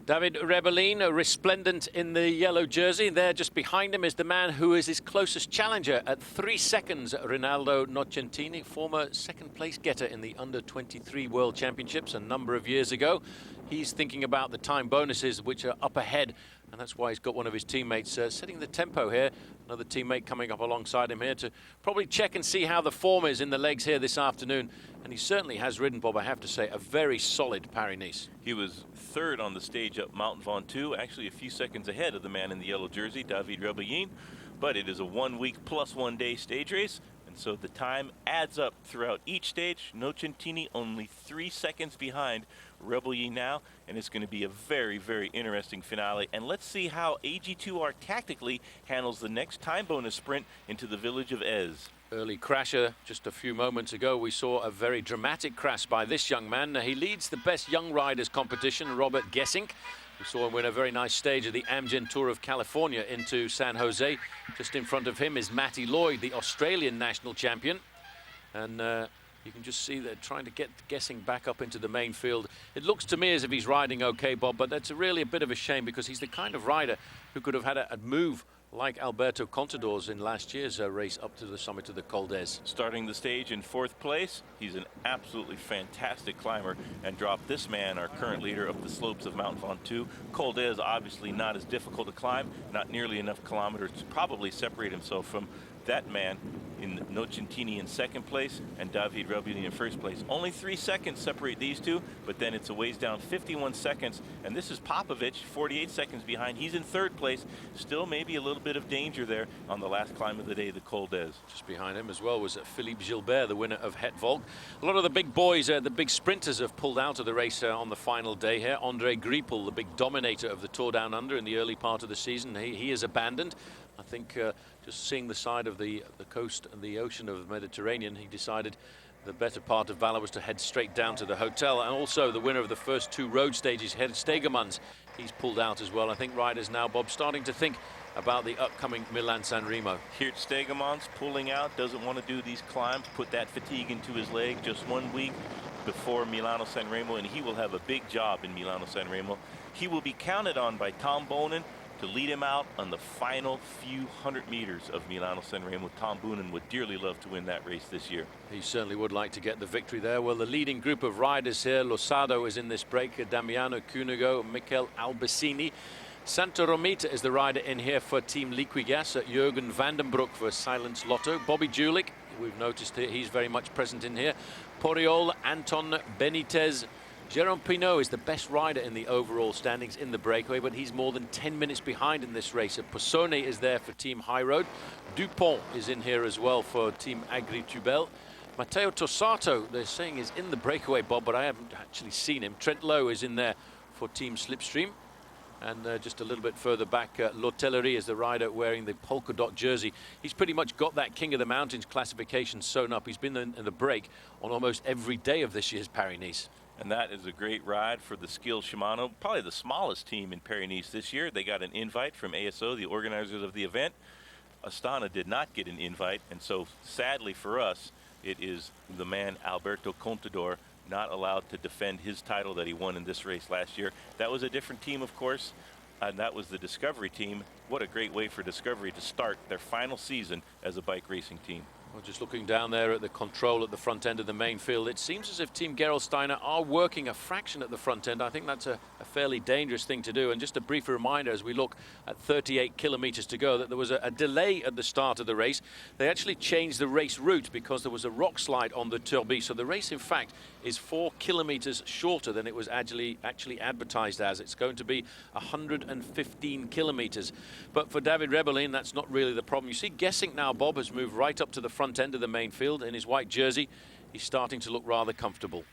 David Rebellin, resplendent in the yellow jersey. There just behind him is the man who is his closest challenger at 3 seconds, Ronaldo Nocentini, former second place getter in the under-23 World Championships a number of years ago. He's thinking about the time bonuses, which are up ahead, and that's why he's got one of his teammates setting the tempo here. Another teammate coming up alongside him here to probably check and see how the form is in the legs here this afternoon. And he certainly has ridden, Bob, I have to say, a very solid Paris-Nice. He was third on the stage up Mount Ventoux, actually a few seconds ahead of the man in the yellow jersey, David Rebellin. But it is a 1 week plus 1 day stage race, and so the time adds up throughout each stage. Nocentini only 3 seconds behind Rebellin now, and it's going to be a very, very interesting finale. And let's see how AG2R tactically handles the next time bonus sprint into the village of Ez. Early crasher just a few moments ago. We saw a very dramatic crash by this young man. He leads the best young riders competition, Robert Gesink. We saw him win a very nice stage of the Amgen Tour of California into San Jose. Just in front of him is Matty Lloyd, the Australian national champion. And you can just see they're trying to get Gesink back up into the main field. It looks to me as if he's riding okay, Bob, but that's really a bit of a shame, because he's the kind of rider who could have had a move like Alberto Contador's in last year's race up to the summit of the Col d'Ez. Starting the stage in 4th place, he's an absolutely fantastic climber, and dropped this man, our current leader, up the slopes of Mount Ventoux. Col d'Ez obviously not as difficult to climb, not nearly enough kilometers to probably separate himself from that man in Nocentini in second place and David Rebellin in first place. Only 3 seconds separate these two, but then it's a ways down 51 seconds. And this is Popovic, 48 seconds behind. He's in third place. Still maybe a little bit of danger there on the last climb of the day, the Col d'Ez. Just behind him as well was Philippe Gilbert, the winner of Het Volk. A lot of the big boys, the big sprinters, have pulled out of the race on the final day here. Andre Greipel, the big dominator of the Tour Down Under in the early part of the season, he is abandoned. I think just seeing the side of the coast and the ocean of the Mediterranean, he decided the better part of valor was to head straight down to the hotel. And also the winner of the first 2 road stages, Geert Steegmans, he's pulled out as well. I think riders now, Bob, starting to think about the upcoming Milan-San Remo. Geert Steegmans pulling out, doesn't want to do these climbs, put that fatigue into his leg just 1 week before Milano-San Remo, and he will have a big job in Milano-San Remo. He will be counted on by Tom Boonen to lead him out on the final few 100 meters of Milano-San Remo. Tom Boonen would dearly love to win that race this year. He certainly would like to get the victory there. Well, the leading group of riders here, Losado is in this break, Damiano Cunego, Mikel Albacini. Santa Romita is the rider in here for Team Liquigas, Jürgen Vandenbroek for Silence Lotto. Bobby Julich, we've noticed here, he's very much present in here. Poriol, Anton Benitez. Jérôme Pinot is the best rider in the overall standings in the breakaway, but he's more than 10 minutes behind in this race. Possone is there for Team High Road. Dupont is in here as well for Team Agritubel. Matteo Tossato, they're saying, is in the breakaway, Bob, but I haven't actually seen him. Trent Lowe is in there for Team Slipstream. And just a little bit further back, L'Hotellerie is the rider wearing the polka dot jersey. He's pretty much got that King of the Mountains classification sewn up. He's been in the break on almost every day of this year's Paris-Nice. And that is a great ride for the Skil Shimano, probably the smallest team in Paris-Nice this year. They got an invite from ASO, the organizers of the event. Astana did not get an invite, and so sadly for us, it is the man Alberto Contador not allowed to defend his title that he won in this race last year. That was a different team, of course, and that was the Discovery team. What a great way for Discovery to start their final season as a bike racing team. Well, just looking down there at the control at the front end of the main field, it seems as if Team Gerolsteiner are working a fraction at the front end. I think that's a fairly dangerous thing to do. And just a brief reminder as we look at 38 kilometers to go that there was a delay at the start of the race. They actually changed the race route because there was a rock slide on the Turbie. So the race, in fact, is 4 kilometers shorter than it was actually advertised as. It's going to be 115 kilometers. But for David Rebellin, that's not really the problem. You see Gesink now, Bob, has moved right up to the front end of the main field in his white jersey. He's starting to look rather comfortable.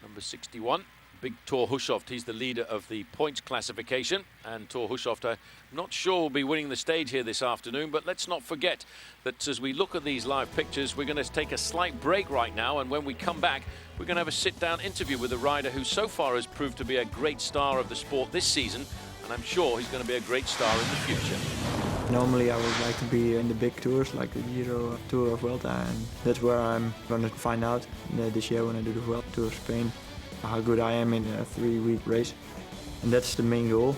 Number 61, Big Thor Hushovd. He's the leader of the points classification, and Thor Hushovd, I'm not sure will be winning the stage here this afternoon, but let's not forget that as we look at these live pictures, we're going to take a slight break right now, and when we come back, we're going to have a sit-down interview with a rider who so far has proved to be a great star of the sport this season, and I'm sure he's going to be a great star in the future. Normally I would like to be in the big tours like the Giro, Tour of Vuelta, and that's where I'm going to find out this year when I do the Vuelta Tour of Spain how good I am in a 3-week race, and that's the main goal.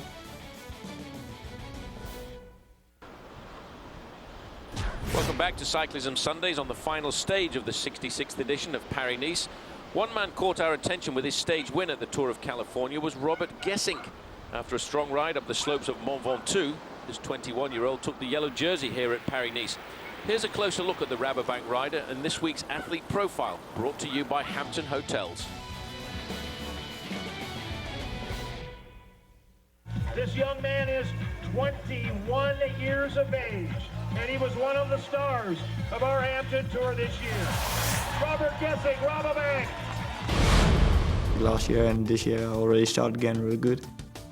Welcome back to Cyclism Sundays on the final stage of the 66th edition of Paris-Nice. One man caught our attention with his stage win at the Tour of California was Robert Gesink. After a strong ride up the slopes of Mont Ventoux, this 21-year-old took the yellow jersey here at Paris-Nice. Here's a closer look at the Rabobank rider and this week's athlete profile, brought to you by Hampton Hotels. This young man is 21 years of age, and he was one of the stars of our Hampton Tour this year. Robert Gesink, Rabobank. Last year and this year I already started again really good.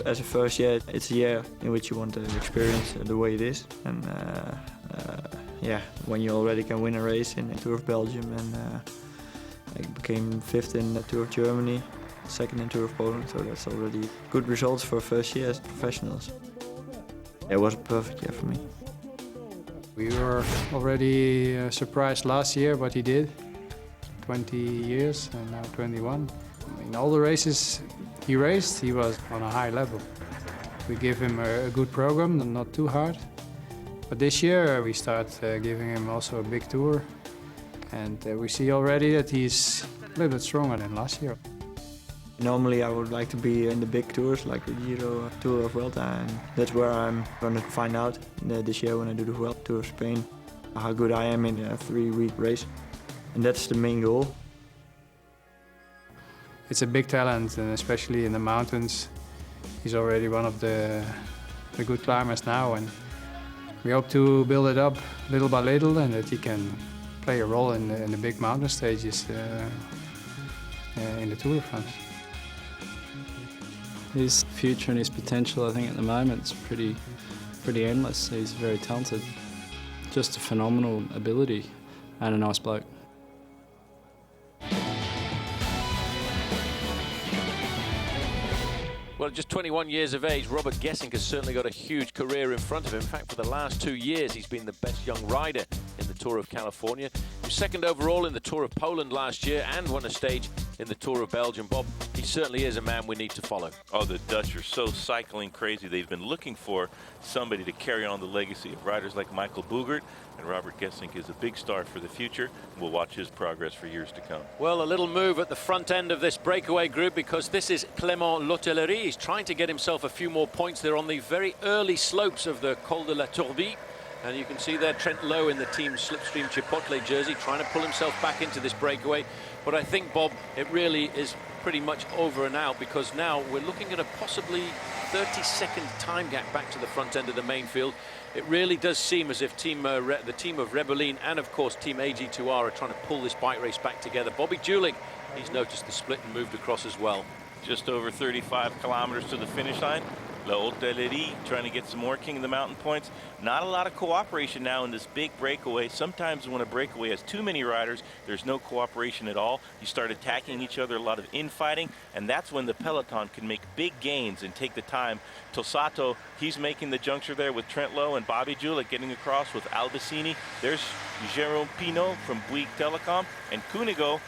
As a first year, it's a year in which you want to experience the way it is. And yeah, when you already can win a race in the Tour of Belgium, and I became 5th in the Tour of Germany, 2nd in Tour of Poland, so that's already good results for first year as professionals. It was a perfect year for me. We were already surprised last year what he did. 20 years and now 21. In all the races he raced, he was on a high level. We give him a good program, not too hard. But this year we start giving him also a big tour. And we see already that he's a little bit stronger than last year. Normally I would like to be in the big tours like the Giro, Tour of Vuelta, and that's where I'm going to find out this year when I do the Vuelta Tour of Spain how good I am in a 3-week race, and that's the main goal. It's a big talent, and especially in the mountains. He's already one of the good climbers now, and we hope to build it up little by little, and that he can play a role in the big mountain stages in the Tour de France. His future and his potential, I think, at the moment is pretty endless. He's very talented, just a phenomenal ability, and a nice bloke. Well, just 21 years of age, Robert Gesink has certainly got a huge career in front of him. In fact, for the last 2 years, he's been the best young rider in the Tour of California. He was second overall in the Tour of Poland last year and won a stage in the Tour of Belgium. Bob, he certainly is a man we need to follow. Oh, the Dutch are so cycling crazy. They've been looking for somebody to carry on the legacy of riders like Michael Boogert, and Robert Gesink is a big star for the future. We'll watch his progress for years to come. Well, a little move at the front end of this breakaway group, because this is Clément L'Hotellerie. He's trying to get himself a few more points. They're on the very early slopes of the Col de la Tourbie. And you can see there Trent Lowe in the team Slipstream Chipotle jersey trying to pull himself back into this breakaway. But I think, Bob, it really is pretty much over and out, because now we're looking at a possibly 30-second time gap back to the front end of the main field. It really does seem as if the team of Rebellin and, of course, Team AG2R are trying to pull this bike race back together. Bobby Julich, he's noticed the split and moved across as well. Just over 35 kilometers to the finish line. L'Hotellerie trying to get some more King of the Mountain points. Not a lot of cooperation now in this big breakaway. Sometimes when a breakaway has too many riders, there's no cooperation at all. You start attacking each other, a lot of infighting, and that's when the peloton can make big gains and take the time. Tosato, he's making the juncture there with Trent Lowe, and Bobby Julich getting across with Albacini. There's Jérôme Pinot from Bouygues Telecom, and Cunego.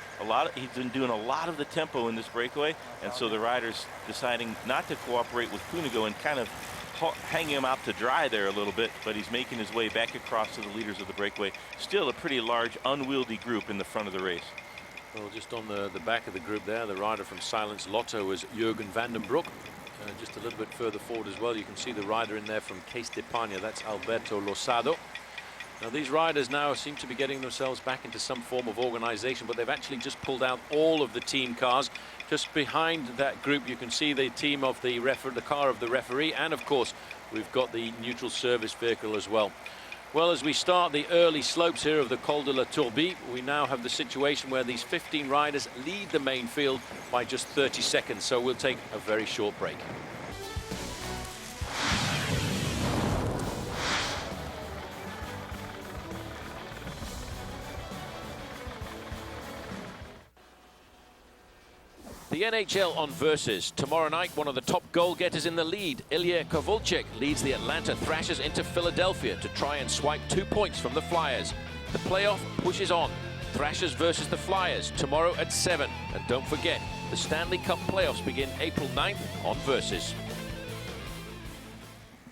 He's been doing a lot of the tempo in this breakaway, and so the riders deciding not to cooperate with Cunego and kind of hanging him out to dry there a little bit, but he's making his way back across to the leaders of the breakaway. Still a pretty large, unwieldy group in the front of the race. Well, just on the back of the group there, the rider from Silence Lotto is Jürgen van den Broek. Just a little bit further forward as well, you can see the rider in there from Case d'Espagna, that's Alberto Losado. Now, these riders now seem to be getting themselves back into some form of organization, but they've actually just pulled out all of the team cars. Just behind that group, you can see the team of the car of the referee, and of course, we've got the neutral service vehicle as well. Well, as we start the early slopes here of the Col de la Tourbie, we now have the situation where these 15 riders lead the main field by just 30 seconds, so we'll take a very short break. The NHL on Versus. Tomorrow night, one of the top goal-getters in the lead, Ilya Kovalchuk, leads the Atlanta Thrashers into Philadelphia to try and swipe 2 points from the Flyers. The playoff pushes on. Thrashers versus the Flyers tomorrow at 7. And don't forget, the Stanley Cup playoffs begin April 9th on Versus.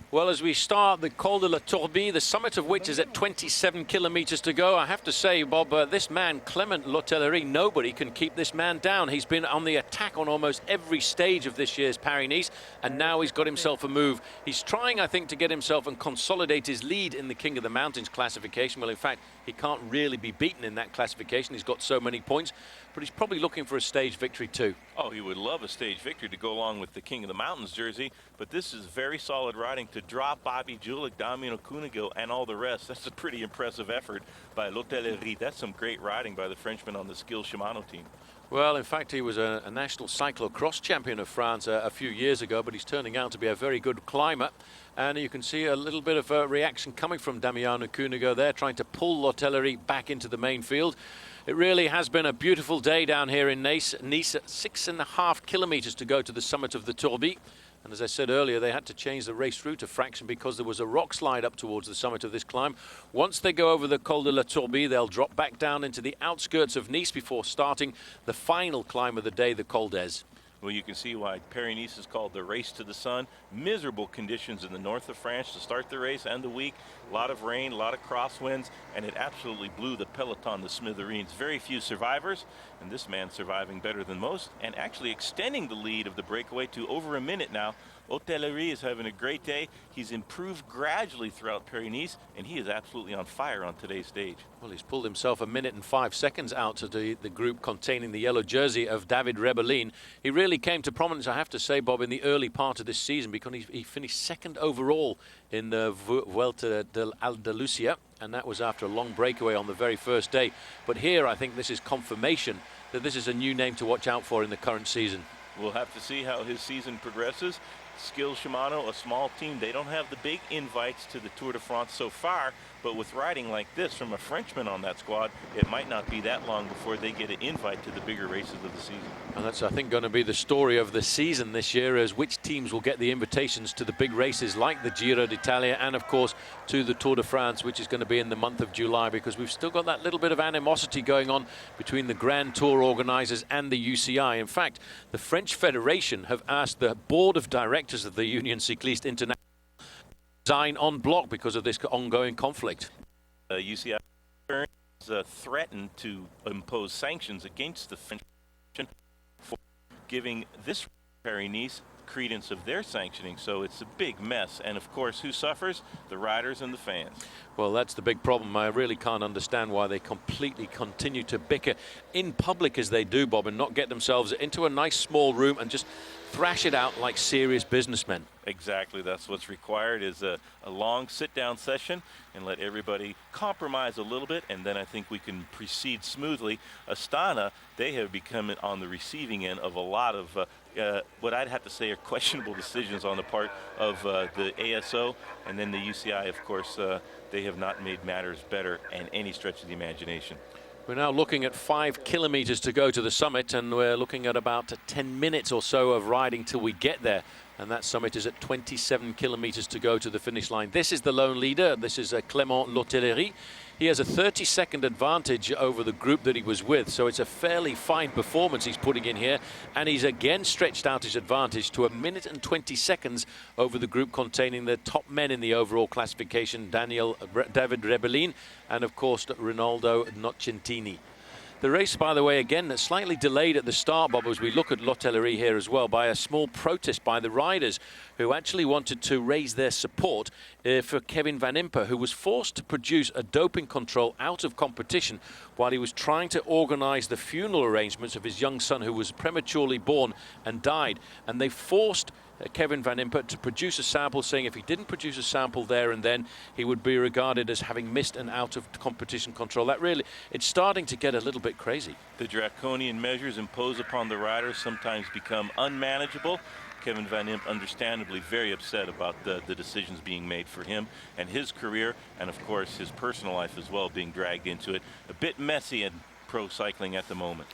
Well, as we start the Col de la Tourbie, the summit of which is at 27 kilometers to go, I have to say, Bob, this man, Clément L'Hotellerie, nobody can keep this man down. He's been on the attack on almost every stage of this year's Paris-Nice, and now he's got himself a move. He's trying, I think, to get himself and consolidate his lead in the King of the Mountains classification. Well, in fact, he can't really be beaten in that classification. He's got so many points, but he's probably looking for a stage victory too. Oh, he would love a stage victory to go along with the King of the Mountains jersey, but this is very solid riding to drop Bobby Julich, Damiano Cunego, and all the rest. That's a pretty impressive effort by L'Hotellerie. That's some great riding by the Frenchman on the Skill Shimano team. Well, in fact, he was a national cyclocross champion of France a few years ago, but he's turning out to be a very good climber. And you can see a little bit of a reaction coming from Damiano Cunego there, trying to pull L'Hotellerie back into the main field. It really has been a beautiful day down here in Nice. Nice, 6.5 kilometers to go to the summit of the Tourbie. And as I said earlier, they had to change the race route a fraction because there was a rock slide up towards the summit of this climb. Once they go over the Col de la Tourbie, they'll drop back down into the outskirts of Nice before starting the final climb of the day, the Col d'Ez. Well, you can see why Paris-Nice is called the race to the sun. Miserable conditions in the north of France to start the race and the week. A lot of rain, a lot of crosswinds, and it absolutely blew the peloton to smithereens. Very few survivors, and this man surviving better than most and actually extending the lead of the breakaway to over a minute now. Hotellerie is having a great day. He's improved gradually throughout Paris-Nice, and he is absolutely on fire on today's stage. Well, he's pulled himself 1 minute and 5 seconds out to the group containing the yellow jersey of David Rebellin. He really came to prominence, I have to say, Bob, in the early part of this season because he finished second overall in the Vuelta del Andalusia, and that was after a long breakaway on the very first day. But here, I think this is confirmation that this is a new name to watch out for in the current season. We'll have to see how his season progresses. Skill Shimano, a small team, they don't have the big invites to the Tour de France so far, but with riding like this from a Frenchman on that squad, it might not be that long before they get an invite to the bigger races of the season. And that's, I think, going to be the story of the season this year, as which teams will get the invitations to the big races like the Giro d'Italia and, of course, to the Tour de France, which is going to be in the month of July, because we've still got that little bit of animosity going on between the Grand Tour organizers and the UCI. In fact, the French Federation have asked the board of directors of the Union Cycliste Internationale to resign en bloc because of this ongoing conflict. UCI has threatened to impose sanctions against the French for giving this Paris-Nice credence of their sanctioning, so it's a big mess. And of course, who suffers? The riders and the fans. Well, that's the big problem. I really can't understand why they completely continue to bicker in public as they do, Bob, and not get themselves into a nice small room and just thrash it out like serious businessmen. Exactly, that's what's required, is a long sit-down session and let everybody compromise a little bit, and then I think we can proceed smoothly. Astana, they have become on the receiving end of a lot of what I'd have to say are questionable decisions on the part of the ASO, and then the UCI, of course. They have not made matters better in any stretch of the imagination. We're now looking at 5 kilometers to go to the summit, and we're looking at about 10 minutes or so of riding till we get there. And that summit is at 27 kilometers to go to the finish line. This is the lone leader. This is Clément L'Hotellerie. He has a 30-second advantage over the group that he was with, so it's a fairly fine performance he's putting in here, and he's again stretched out his advantage to 1 minute and 20 seconds over the group containing the top men in the overall classification, David Rebellin and, of course, Rinaldo Nocentini. The race, by the way, again, slightly delayed at the start, Bob, as we look at L'Hotellerie here as well, by a small protest by the riders who actually wanted to raise their support for Kevin Van Impe, who was forced to produce a doping control out of competition while he was trying to organize the funeral arrangements of his young son who was prematurely born and died. And they forced Kevin Van Impe to produce a sample, saying if he didn't produce a sample there and then, he would be regarded as having missed an out-of-competition control. That really, it's starting to get a little bit crazy. The draconian measures imposed upon the riders sometimes become unmanageable. Kevin Van Impe, understandably very upset about the decisions being made for him and his career, and of course his personal life as well being dragged into it. A bit messy in pro cycling at the moment.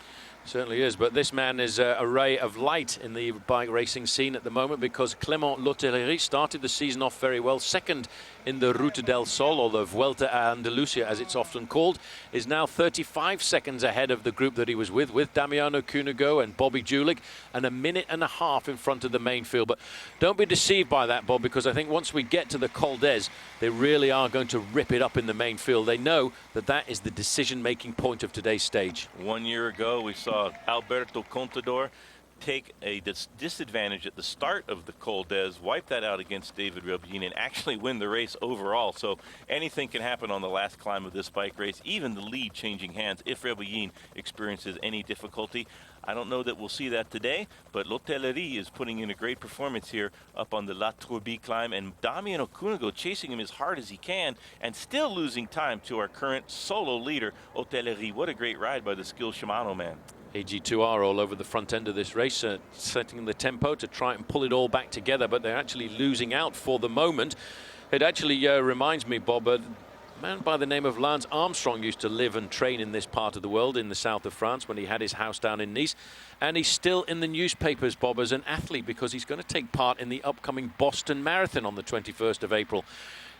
Certainly is, but this man is a ray of light in the bike racing scene at the moment, because Clément L'Hotellerie started the season off very well. Second in the Ruta del Sol, or the Vuelta a Andalusia as it's often called, is now 35 seconds ahead of the group that he was with Damiano Cunego and Bobby Julich, and 1.5 minutes in front of the main field. But don't be deceived by that, Bob, because I think once we get to the Col d'Ez, they really are going to rip it up in the main field. They know that that is the decision-making point of today's stage. 1 year ago, we saw Alberto Contador take a disadvantage at the start of the Col d'Ez, wipe that out against David Rebellin, and actually win the race overall. So anything can happen on the last climb of this bike race, even the lead changing hands if Rebellin experiences any difficulty. I don't know that we'll see that today, but L'Hotellerie is putting in a great performance here up on the La Tourbie climb, and Damiano Cunego chasing him as hard as he can and still losing time to our current solo leader, L'Hotellerie. What a great ride by the Skill Shimano man. AG2R all over the front end of this race, setting the tempo to try and pull it all back together, but they're actually losing out for the moment. It actually reminds me, Bob, a man by the name of Lance Armstrong used to live and train in this part of the world, in the south of France, when he had his house down in Nice. And he's still in the newspapers, Bob, as an athlete, because he's going to take part in the upcoming Boston Marathon on the 21st of April.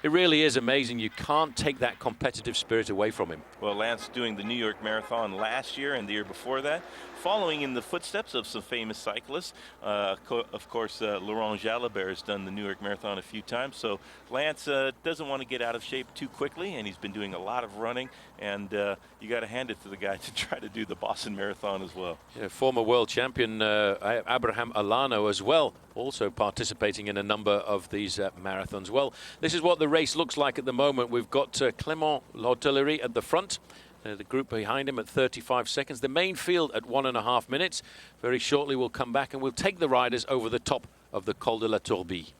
It really is amazing. You can't take that competitive spirit away from him. Well, Lance doing the New York Marathon last year and the year before that, following in the footsteps of some famous cyclists. Of course, Laurent Jalabert has done the New York Marathon a few times. So Lance doesn't want to get out of shape too quickly, and he's been doing a lot of running. And you got to hand it to the guy to try to do the Boston Marathon as well. Yeah, former world champion Abraham Alano as well, also participating in a number of these marathons. Well, this is what the race looks like at the moment. We've got Clément L'Hotellerie at the front. The group behind him at 35 seconds. The main field at 1.5 minutes. Very shortly we'll come back and we'll take the riders over the top of the Col de la Tourbie.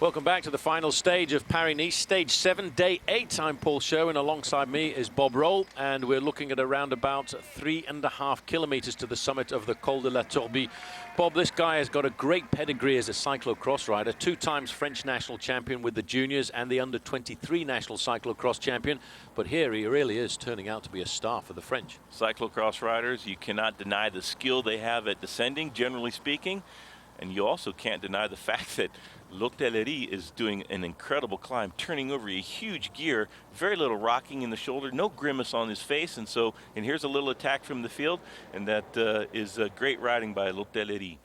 Welcome back to the final stage of Paris-Nice, stage 7, day 8. I'm Paul Sherwin. Alongside me is Bob Roll, and we're looking at around about 3.5 kilometers to the summit of the Col de la Tourbie. Bob, this guy has got a great pedigree as a cyclocross rider, 2 times French national champion with the juniors and the under-23 national cyclocross champion. But here he really is turning out to be a star for the French. Cyclocross riders, you cannot deny the skill they have at descending, generally speaking. And you also can't deny the fact that L'Hotellerie is doing an incredible climb, turning over a huge gear, very little rocking in the shoulder, no grimace on his face. And here's a little attack from the field, and that is great riding by L'Hotellerie.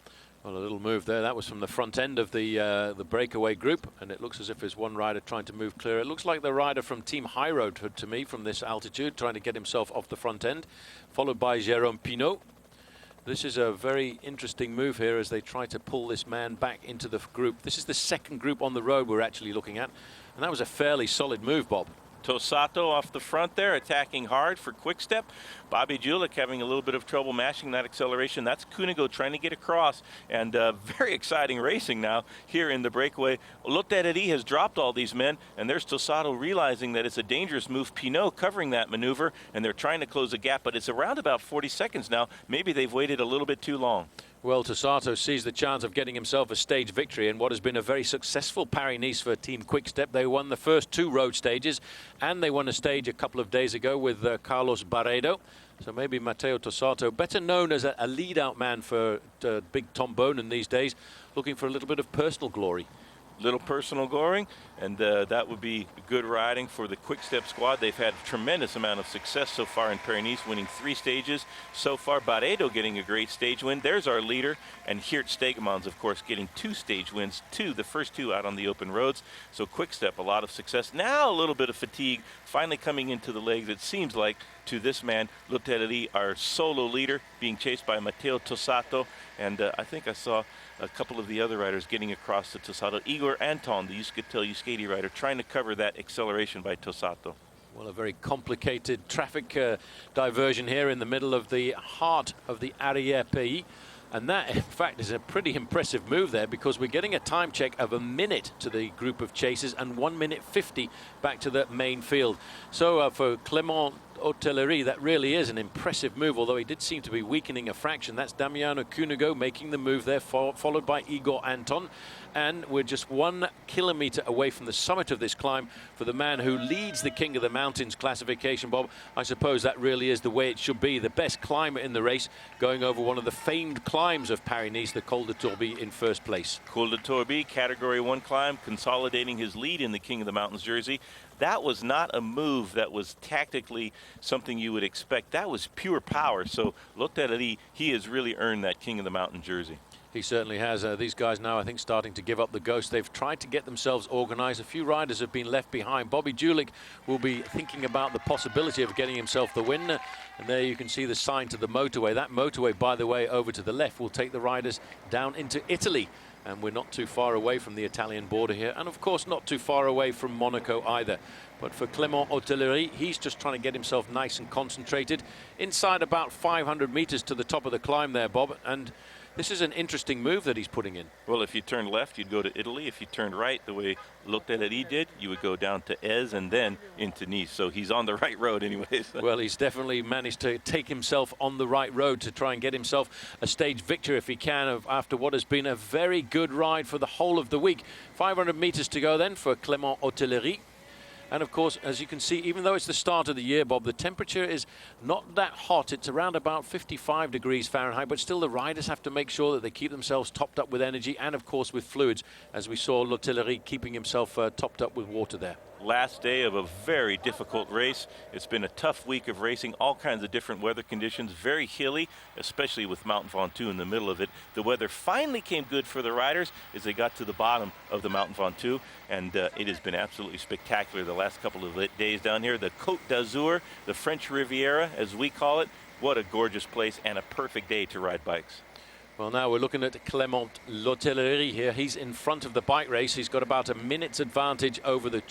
Well, a little move there. That was from the front end of the breakaway group, and it looks as if there's one rider trying to move clear. It looks like the rider from Team High Road to me from this altitude, trying to get himself off the front end, followed by Jérôme Pinault. This is a very interesting move here as they try to pull this man back into the group. This is the second group on the road we're actually looking at, and that was a fairly solid move, Bob. Tosato off the front there, attacking hard for Quick Step. Bobby Julich having a little bit of trouble mashing that acceleration. That's Cunego trying to get across, and very exciting racing now here in the breakaway. L'Hotellerie has dropped all these men, and there's Tosato realizing that it's a dangerous move. Pinault covering that maneuver, and they're trying to close the gap, but it's around about 40 seconds now. Maybe they've waited a little bit too long. Well, Tosato sees the chance of getting himself a stage victory in what has been a very successful Paris-Nice for Team Quick-Step. They won the first 2 road stages, and they won a stage a couple of days ago with Carlos Barredo. So maybe Matteo Tosato, better known as a lead-out man for Big Tom Boonen these days, looking for a little bit of personal glory. Little personal glory, and that would be good riding for the Quick Step squad. They've had a tremendous amount of success so far in Paris-Nice, winning 3 stages so far. Barredo getting a great stage win. There's our leader, and Geert Stegemans, of course, getting 2 stage wins, the first 2 out on the open roads. So Quick Step, a lot of success. Now a little bit of fatigue finally coming into the legs. It seems like to this man, L'Hotellerie, our solo leader, being chased by Matteo Tosato, and I think I saw a couple of the other riders getting across to Tosato. Igor Anton, the Euskadi rider, trying to cover that acceleration by Tosato. Well, a very complicated traffic diversion here in the middle of the heart of the Arrière-Pays. And that, in fact, is a pretty impressive move there, because we're getting a time check of a minute to the group of chasers and 1 minute 50 back to the main field. So for Clément L'Hotellerie, that really is an impressive move, although he did seem to be weakening a fraction. That's Damiano Cunego making the move there, followed by Igor Anton. And we're just 1 kilometer away from the summit of this climb for the man who leads the King of the Mountains classification, Bob. I suppose that really is the way it should be. The best climber in the race, going over one of the famed climbs of Paris-Nice, the Col de Tourbie, in first place. Col de Tourbie, Category 1 climb, consolidating his lead in the King of the Mountains jersey. That was not a move that was tactically something you would expect. That was pure power. So L'Hotellerie, he has really earned that King of the Mountain jersey. He certainly has. These guys now, I think, starting to give up the ghost. They've tried to get themselves organized. A few riders have been left behind. Bobby Julich will be thinking about the possibility of getting himself the win. And there you can see the sign to the motorway. That motorway, by the way, over to the left will take the riders down into Italy. And we're not too far away from the Italian border here. And, of course, not too far away from Monaco either. But for Clément L'Hotellerie, he's just trying to get himself nice and concentrated. Inside about 500 meters to the top of the climb there, Bob. And this is an interesting move that he's putting in. Well, if you turned left, you'd go to Italy. If you turned right, the way L'Hotellerie did, you would go down to Aix and then into Nice. So he's on the right road anyways. Well, he's definitely managed to take himself on the right road to try and get himself a stage victory if he can, after what has been a very good ride for the whole of the week. 500 meters to go then for Clément L'Hotellerie. And of course, as you can see, even though it's the start of the year, Bob, the temperature is not that hot. It's around about 55 degrees Fahrenheit, but still the riders have to make sure that they keep themselves topped up with energy and, of course, with fluids, as we saw L'Hotellerie keeping himself topped up with water there. Last day of a very difficult race. It's been a tough week of racing, all kinds of different weather conditions, very hilly, especially with Mount Ventoux in the middle of it. The weather finally came good for the riders as they got to the bottom of the Mount Ventoux, and it has been absolutely spectacular the last couple of days down here. The Côte d'Azur, the French Riviera, as we call it. What a gorgeous place and a perfect day to ride bikes. Well, now we're looking at Clément L'Hotellerie here. He's in front of the bike race. He's got about a minute's advantage over the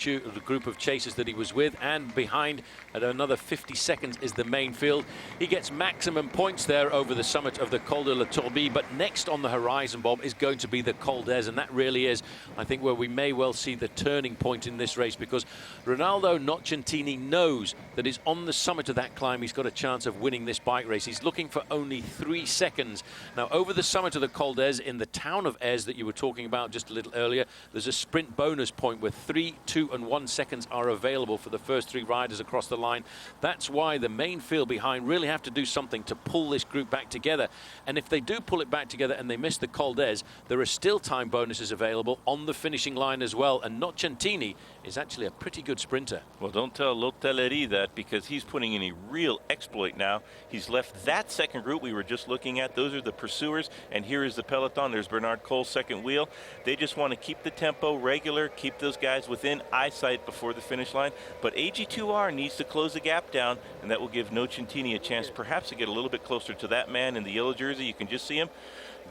group of chasers that he was with, and behind at another 50 seconds is the main field. He gets maximum points there over the summit of the Col de la Tourbie, but next on the horizon, Bob, is going to be the Col d'Ez, and that really is, I think, where we may well see the turning point in this race, because Ronaldo Nocentini knows that he's on the summit of that climb. He's got a chance of winning this bike race. He's looking for only 3 seconds. Now, over the summit of the Col d'Ez in the town of Ez that you were talking about just a little earlier, there's a sprint bonus point where 3, 2 and 1 seconds are available for the first 3 riders across the line. That's why the main field behind really have to do something to pull this group back together. And if they do pull it back together and they miss the Col d'Ez, there are still time bonuses available on the finishing line as well. And Nocentini is actually a pretty good sprinter. Well, don't tell L'Hotellerie that, because he's putting in a real exploit now. He's left that second group we were just looking at. Those are the pursuers, and here is the peloton. There's Bernard Cole's second wheel. They just want to keep the tempo regular, keep those guys within eyesight before the finish line. But AG2R needs to close the gap down, and that will give Nocentini a chance perhaps to get a little bit closer to that man in the yellow jersey. You can just see him,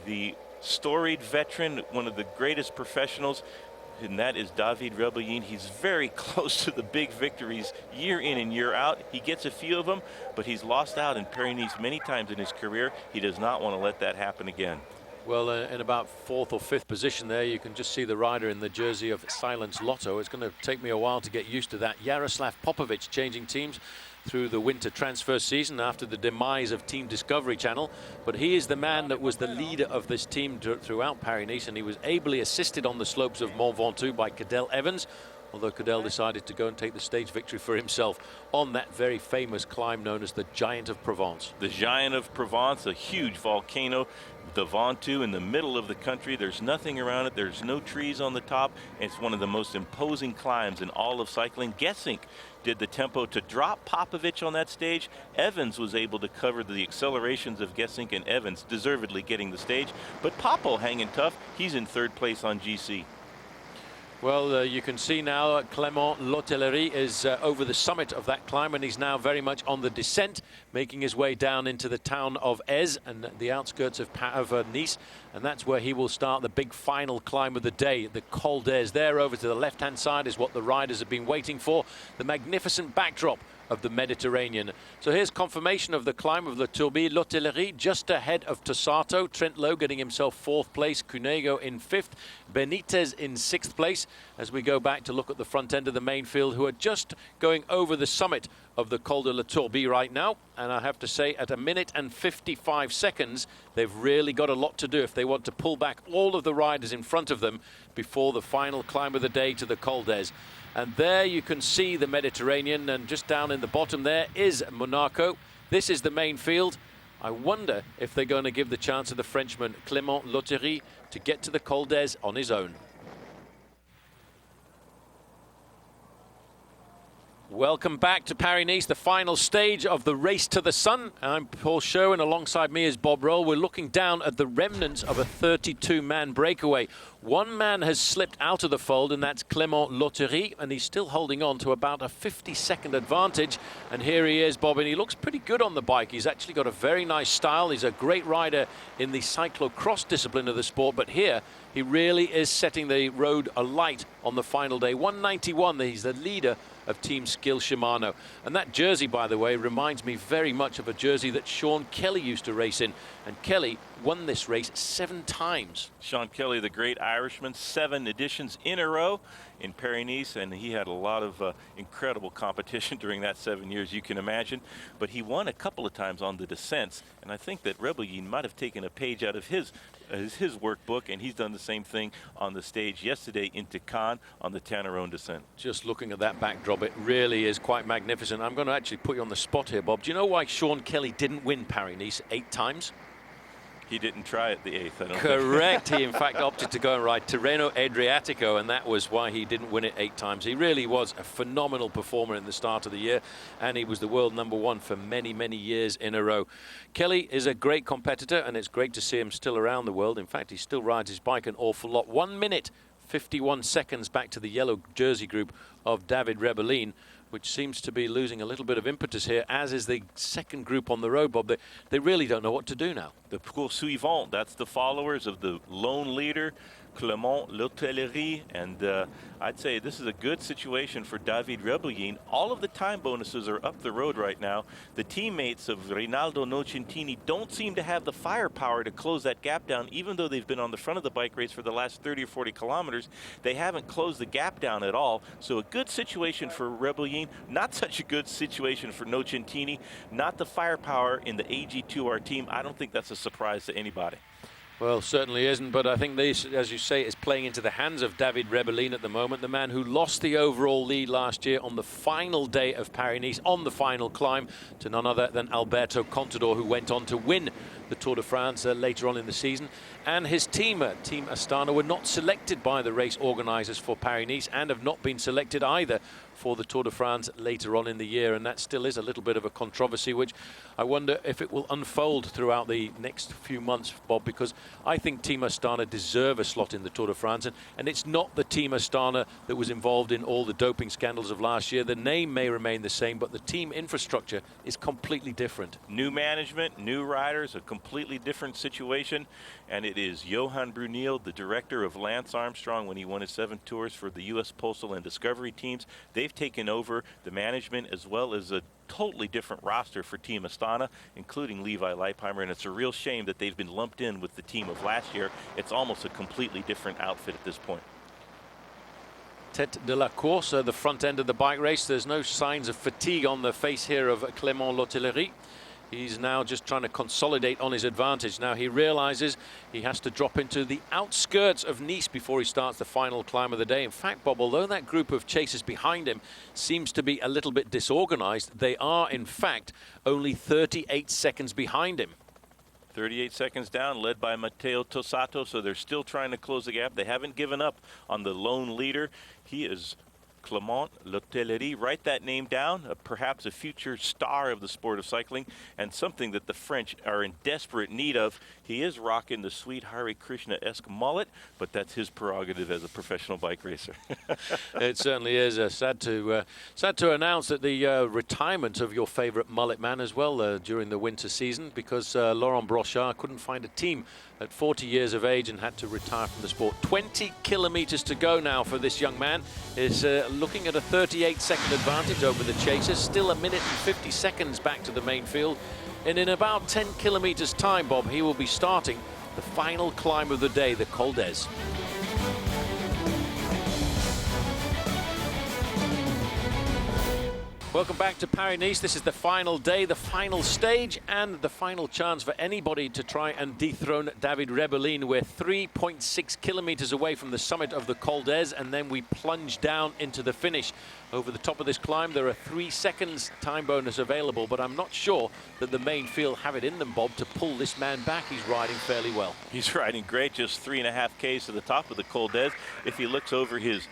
the storied veteran, one of the greatest professionals, and that is David Rebellin. He's very close to the big victories year in and year out. He gets a few of them, but he's lost out in Paris-Nice many times in his career. He does not want to let that happen again. Well, in about 4th or 5th position there, you can just see the rider in the jersey of Silence Lotto. It's going to take me a while to get used to that. Jaroslav Popovic changing teams through the winter transfer season after the demise of Team Discovery Channel, but he is the man that was the leader of this team throughout Paris-Nice, and he was ably assisted on the slopes of Mont Ventoux by Cadel Evans, although Cadel decided to go and take the stage victory for himself on that very famous climb known as the Giant of Provence. The Giant of Provence, a huge volcano, the Ventoux in the middle of the country. There's nothing around it. There's no trees on the top. It's one of the most imposing climbs in all of cycling. Gesink did the tempo to drop Popovic on that stage. Evans was able to cover the accelerations of Gesink and Evans, deservedly getting the stage. But Popo hanging tough. He's in 3rd place on GC. Well, you can see now Clément L'Hotellerie is over the summit of that climb, and he's now very much on the descent, making his way down into the town of Ez and the outskirts of Nice, and that's where he will start the big final climb of the day, the Col d'Ez. There over to the left-hand side is what the riders have been waiting for, the magnificent backdrop of the Mediterranean. So here's confirmation of the climb of the Tourbie. L'Hotellerie just ahead of Tossato. Trent Lowe getting himself 4th place. Cunego in 5th. Benitez in 6th place. As we go back to look at the front end of the main field, who are just going over the summit of the Col de la Tourbie right now. And I have to say, at 1 minute and 55 seconds, they've really got a lot to do if they want to pull back all of the riders in front of them before the final climb of the day to the Col d'Ez. And there you can see the Mediterranean, and just down in the bottom there is Monaco. This is the main field. I wonder if they're going to give the chance of the Frenchman Clément L'Hotellerie to get to the Col d'Ez on his own. Welcome back to Paris-Nice, the final stage of the Race to the Sun. I'm Paul Sherwin, alongside me is Bob Roll. We're looking down at the remnants of a 32-man breakaway. One man has slipped out of the fold, and that's Clément L'Hotellerie, and he's still holding on to about a 50-second advantage. And here he is, Bob, and he looks pretty good on the bike. He's actually got a very nice style. He's a great rider in the cyclocross discipline of the sport, but here he really is setting the road alight on the final day. 191, he's the leader of Team Skill Shimano. And that jersey, by the way, reminds me very much of a jersey that Sean Kelly used to race in. And Kelly won this race 7 times. Sean Kelly, the great Irishman, 7 editions in a row in Paris-Nice, and he had a lot of incredible competition during that 7 years, you can imagine. But he won a couple of times on the descents, and I think that Rebellin might have taken a page out of his workbook, and he's done the same thing on the stage yesterday into Cannes on the Tanneron descent. Just looking at that backdrop, it really is quite magnificent. I'm going to actually put you on the spot here, Bob. Do you know why Sean Kelly didn't win Paris-Nice 8 times? He didn't try it the 8th, I don't Correct. He, in fact, opted to go and ride Tirreno Adriatico, and that was why he didn't win it 8 times. He really was a phenomenal performer in the start of the year, and he was the world #1 for many, many years in a row. Kelly is a great competitor, and it's great to see him still around the world. In fact, he still rides his bike an awful lot. 1 minute, 51 seconds back to the yellow jersey group of David Rebellin, which seems to be losing a little bit of impetus here, as is the second group on the road, Bob. They really don't know what to do now. The poursuivants, that's the followers of the lone leader, Clément L'Hotellerie, and I'd say this is a good situation for David Rebellin. All of the time bonuses are up the road right now. The teammates of Rinaldo Nocentini don't seem to have the firepower to close that gap down, even though they've been on the front of the bike race for the last 30 or 40 kilometers. They haven't closed the gap down at all, so a good situation for Rebellin, not such a good situation for Nocentini. Not the firepower in the AG2R team. I don't think that's a surprise to anybody. Well, certainly isn't, but I think this, as you say, is playing into the hands of David Rebellin at the moment, the man who lost the overall lead last year on the final day of Paris-Nice, on the final climb, to none other than Alberto Contador, who went on to win the Tour de France later on in the season. And his team, Team Astana, were not selected by the race organisers for Paris-Nice and have not been selected either for the Tour de France later on in the year, and that still is a little bit of a controversy, which I wonder if it will unfold throughout the next few months, Bob, because I think Team Astana deserve a slot in the Tour de France, and it's not the Team Astana that was involved in all the doping scandals of last year. The name may remain the same, but the team infrastructure is completely different. New management, new riders, a completely different situation, and it is Johan Brunel, the director of Lance Armstrong when he won his 7 tours for the U.S. Postal and Discovery teams. They've taken over the management as well as a totally different roster for Team Astana, including Levi Leipheimer, and it's a real shame that they've been lumped in with the team of last year. It's almost a completely different outfit at this point. Tête de la course, the front end of the bike race. There's no signs of fatigue on the face here of Clément L'Hotellerie. He's now just trying to consolidate on his advantage. Now he realizes he has to drop into the outskirts of Nice before he starts the final climb of the day. In fact, Bob, although that group of chasers behind him seems to be a little bit disorganized, they are, in fact, only 38 seconds behind him. 38 seconds down, led by Matteo Tosato, so they're still trying to close the gap. They haven't given up on the lone leader. He is Clément L'Hotellerie. Write that name down, perhaps a future star of the sport of cycling, and something that the French are in desperate need of. He is rocking the sweet Hare Krishna-esque mullet, but that's his prerogative as a professional bike racer. It certainly is. Sad to announce that the retirement of your favorite mullet man as well during the winter season, because Laurent Brochard couldn't find a team at 40 years of age and had to retire from the sport. 20 kilometers to go now for this young man. Is looking at a 38-second advantage over the chasers. Still 1 minute and 50 seconds back to the main field. And in about 10 kilometers time, Bob, he will be starting the final climb of the day, the Col d'Ez. Welcome back to Paris-Nice. This is the final day, the final stage, and the final chance for anybody to try and dethrone David Rebellin. We're 3.6 kilometers away from the summit of the Col d'Ez, and then we plunge down into the finish. Over the top of this climb, there are 3 seconds time bonus available, but I'm not sure that the main field have it in them, Bob, to pull this man back. He's riding fairly well. He's riding great, just 3.5 Ks to the top of the Col d'Ez. If he looks over his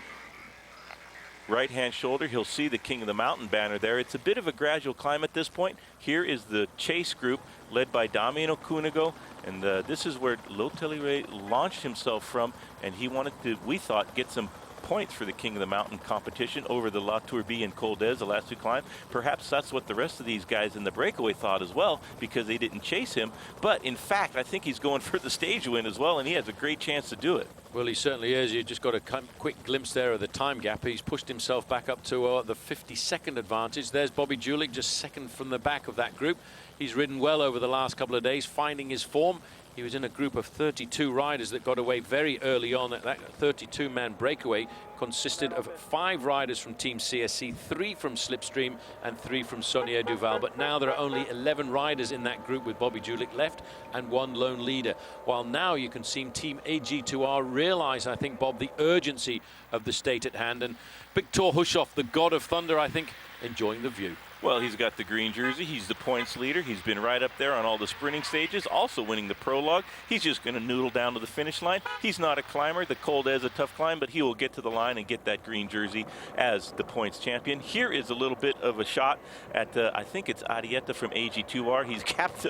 right-hand shoulder, he'll see the King of the Mountain banner there. It's a bit of a gradual climb at this point. Here is the chase group led by Damiano Cunego, and this is where L'Hotellerie launched himself from, and he wanted to, we thought, get some points for the King of the Mountain competition over the La Tourbie and Col d'Ez, the last 2 climbs. Perhaps that's what the rest of these guys in the breakaway thought as well, because they didn't chase him. But in fact, I think he's going for the stage win as well, and he has a great chance to do it. Well, he certainly is. You just got a quick glimpse there of the time gap. He's pushed himself back up to the 50-second advantage. There's Bobby Julich, just second from the back of that group. He's ridden well over the last couple of days, finding his form. He was in a group of 32 riders that got away very early on. That 32-man breakaway consisted of 5 riders from Team CSC, 3 from Slipstream and 3 from Saunier Duval. But now there are only 11 riders in that group with Bobby Julich left and 1 lone leader. While now you can see Team AG2R realize, I think, Bob, the urgency of the state at hand. And Viktor Hushoff, the god of thunder, I think, enjoying the view. Well, he's got the green jersey. He's the points leader. He's been right up there on all the sprinting stages, also winning the prologue. He's just going to noodle down to the finish line. He's not a climber. The Col d'Ez is a tough climb, but he will get to the line and get that green jersey as the points champion. Here is a little bit of a shot at, I think it's Arieta from AG2R. He's capped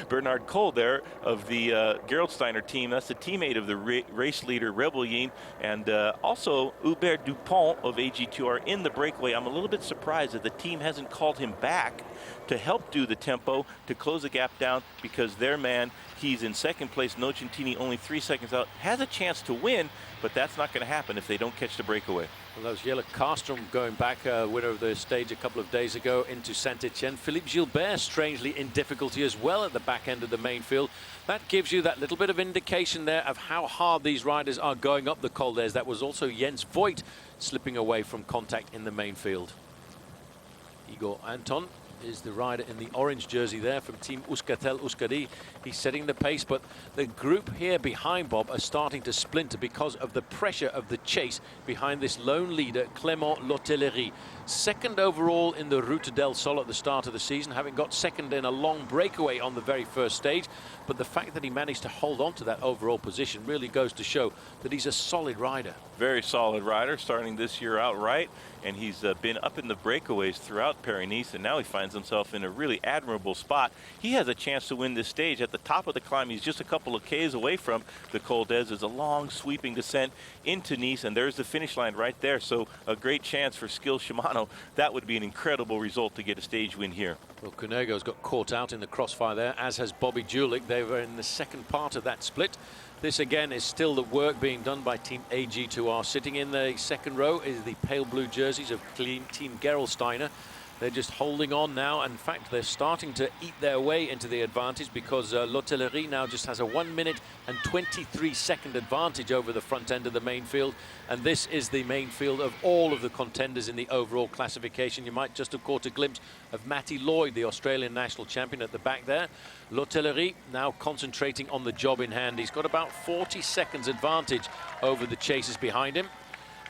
Bernard Cole there of the Gerolsteiner team. That's the teammate of the race leader, Rebellin, and also Hubert Dupont of AG2R in the breakaway. I'm a little bit surprised that the team hasn't called him back to help do the tempo to close the gap down, because their man, he's in second place, Nocentini, only 3 seconds out, has a chance to win, but that's not going to happen if they don't catch the breakaway. Well, that was Jelle Karstrom going back, winner of the stage a couple of days ago into Saint-Etienne. Philippe Gilbert strangely in difficulty as well at the back end of the main field. That gives you that little bit of indication there of how hard these riders are going up the Col d'Ez. That was also Jens Voigt slipping away from contact in the main field. Igor Anton is the rider in the orange jersey there from Team Euskaltel Euskadi. He's setting the pace, but the group here behind Bob are starting to splinter because of the pressure of the chase behind this lone leader, Clément Lotellerie. Second overall in the Route del Sol at the start of the season, having got second in a long breakaway on the very first stage. But the fact that he managed to hold on to that overall position really goes to show that he's a solid rider. Very solid rider, starting this year out right, and he's been up in the breakaways throughout Paris-Nice, and now he finds himself in a really admirable spot. He has a chance to win this stage. At the top of the climb, he's just a couple of Ks away from the Col d'Ez. Is a long sweeping descent into Nice, and there's the finish line right there. So a great chance for Skill Shimano. That would be an incredible result to get a stage win here. Well, Cunego's got caught out in the crossfire there, as has Bobby Julich. They were in the second part of that split. This again is still the work being done by Team AG2R. Sitting in the second row is the pale blue jerseys of Team Gerolsteiner. They're just holding on now. In fact, they're starting to eat their way into the advantage, because Lotellerie now just has a 1 minute and 23 second advantage over the front end of the main field. And this is the main field of all of the contenders in the overall classification. You might just have caught a glimpse of Matty Lloyd, the Australian national champion, at the back there. Lotellerie now concentrating on the job in hand. He's got about 40 seconds advantage over the chasers behind him.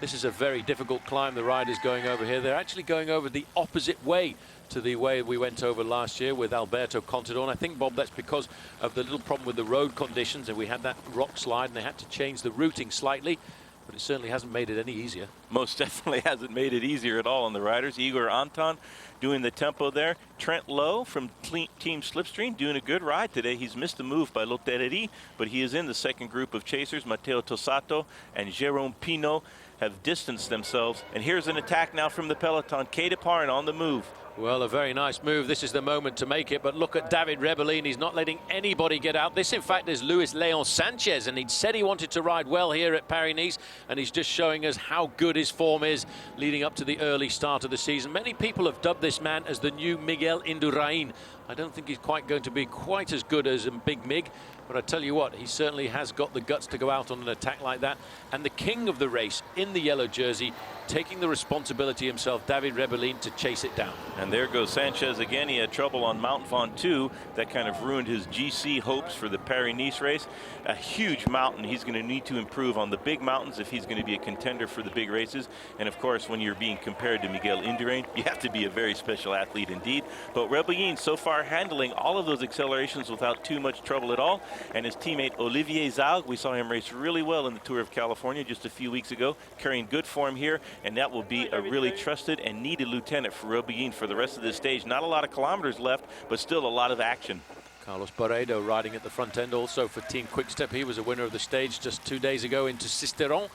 This is a very difficult climb the riders going over here. They're actually going over the opposite way to the way we went over last year with Alberto Contador. I think, Bob, that's because of the little problem with the road conditions, and we had that rock slide and they had to change the routing slightly, but it certainly hasn't made it any easier. Most definitely hasn't made it easier at all on the riders. Igor Anton doing the tempo there. Trent Lowe from Team Slipstream doing a good ride today. He's missed a move by Lotellerie, but he is in the second group of chasers. Matteo Tosato and Jérôme Pinot have distanced themselves. And here's an attack now from the peloton. Quay de Parn on the move. Well, a very nice move. This is the moment to make it, but look at David Rebellin. He's not letting anybody get out. This, in fact, is Luis Leon Sanchez, and he'd said he wanted to ride well here at Paris-Nice, and he's just showing us how good his form is leading up to the early start of the season. Many people have dubbed this man as the new Miguel Indurain. I don't think he's quite going to be quite as good as Big Mig, but I tell you what, he certainly has got the guts to go out on an attack like that. And the king of the race in the yellow jersey, taking the responsibility himself, David Rebellin, to chase it down. And there goes Sanchez again. He had trouble on Mount Ventoux. That kind of ruined his GC hopes for the Paris-Nice race. A huge mountain. He's going to need to improve on the big mountains if he's going to be a contender for the big races. And of course, when you're being compared to Miguel Indurain, you have to be a very special athlete indeed. But Rebellin so far handling all of those accelerations without too much trouble at all. And his teammate Olivier Zaug, we saw him race really well in the Tour of California just a few weeks ago, carrying good form here, and that will be a really trusted and needed lieutenant for Rebellin for the rest of this stage. Not a lot of kilometers left, but still a lot of action. Carlos Barredo riding at the front end also for Team Quickstep. He was a winner of the stage just 2 days ago into Sisteron.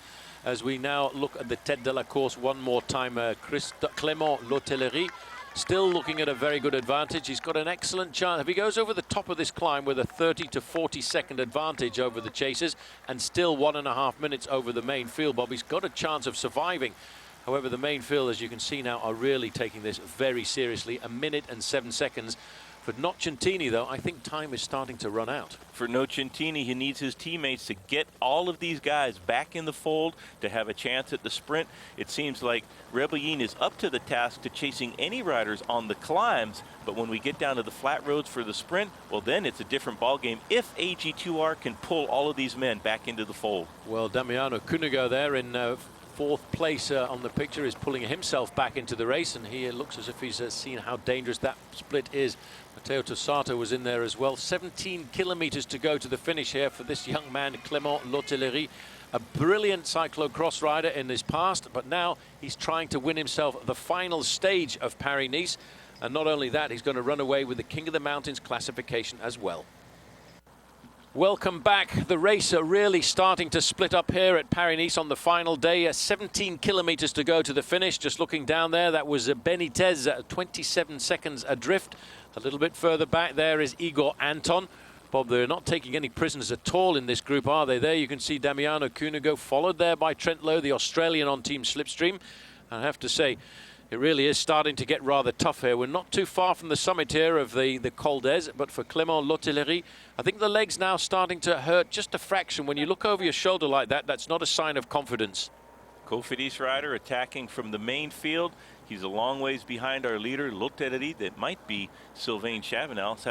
As we now look at the tête de la course one more time, Clément Lotellerie still looking at a very good advantage. He's got an excellent chance. If he goes over the top of this climb with a 30 to 40 second advantage over the chasers and still 1.5 minutes over the main field, Bob, he's got a chance of surviving. However, the main field, as you can see now, are really taking this very seriously. 1 minute and 7 seconds For Nocentini, though, I think time is starting to run out. For Nocentini, he needs his teammates to get all of these guys back in the fold to have a chance at the sprint. It seems like Rebellin is up to the task to chasing any riders on the climbs, but when we get down to the flat roads for the sprint, well, then it's a different ballgame if AG2R can pull all of these men back into the fold. Well, Damiano Cunego there in fourth place on the picture is pulling himself back into the race, and he looks as if he's seen how dangerous that split is. Matteo Tossato was in there as well. 17 kilometers to go to the finish here for this young man, Clément Lotellerie. A brilliant cyclocross rider in his past, but now he's trying to win himself the final stage of Paris-Nice. And not only that, he's going to run away with the King of the Mountains classification as well. Welcome back. The race really starting to split up here at Paris-Nice on the final day. 17 kilometers to go to the finish. Just looking down there, that was Benitez, 27 seconds adrift. A little bit further back there is Igor Anton. Bob, they're not taking any prisoners at all in this group, are they? There you can see Damiano Cunego, followed there by Trent Lowe, the Australian on Team Slipstream. I have to say, it really is starting to get rather tough here. We're not too far from the summit here of the Col d'Ez, but for Clément Lotellerie, I think the leg's now starting to hurt just a fraction. When you look over your shoulder like that, that's not a sign of confidence. Cofidis rider attacking from the main field. He's a long ways behind our leader, Lotellerie. That might be Sylvain Chavanel. Has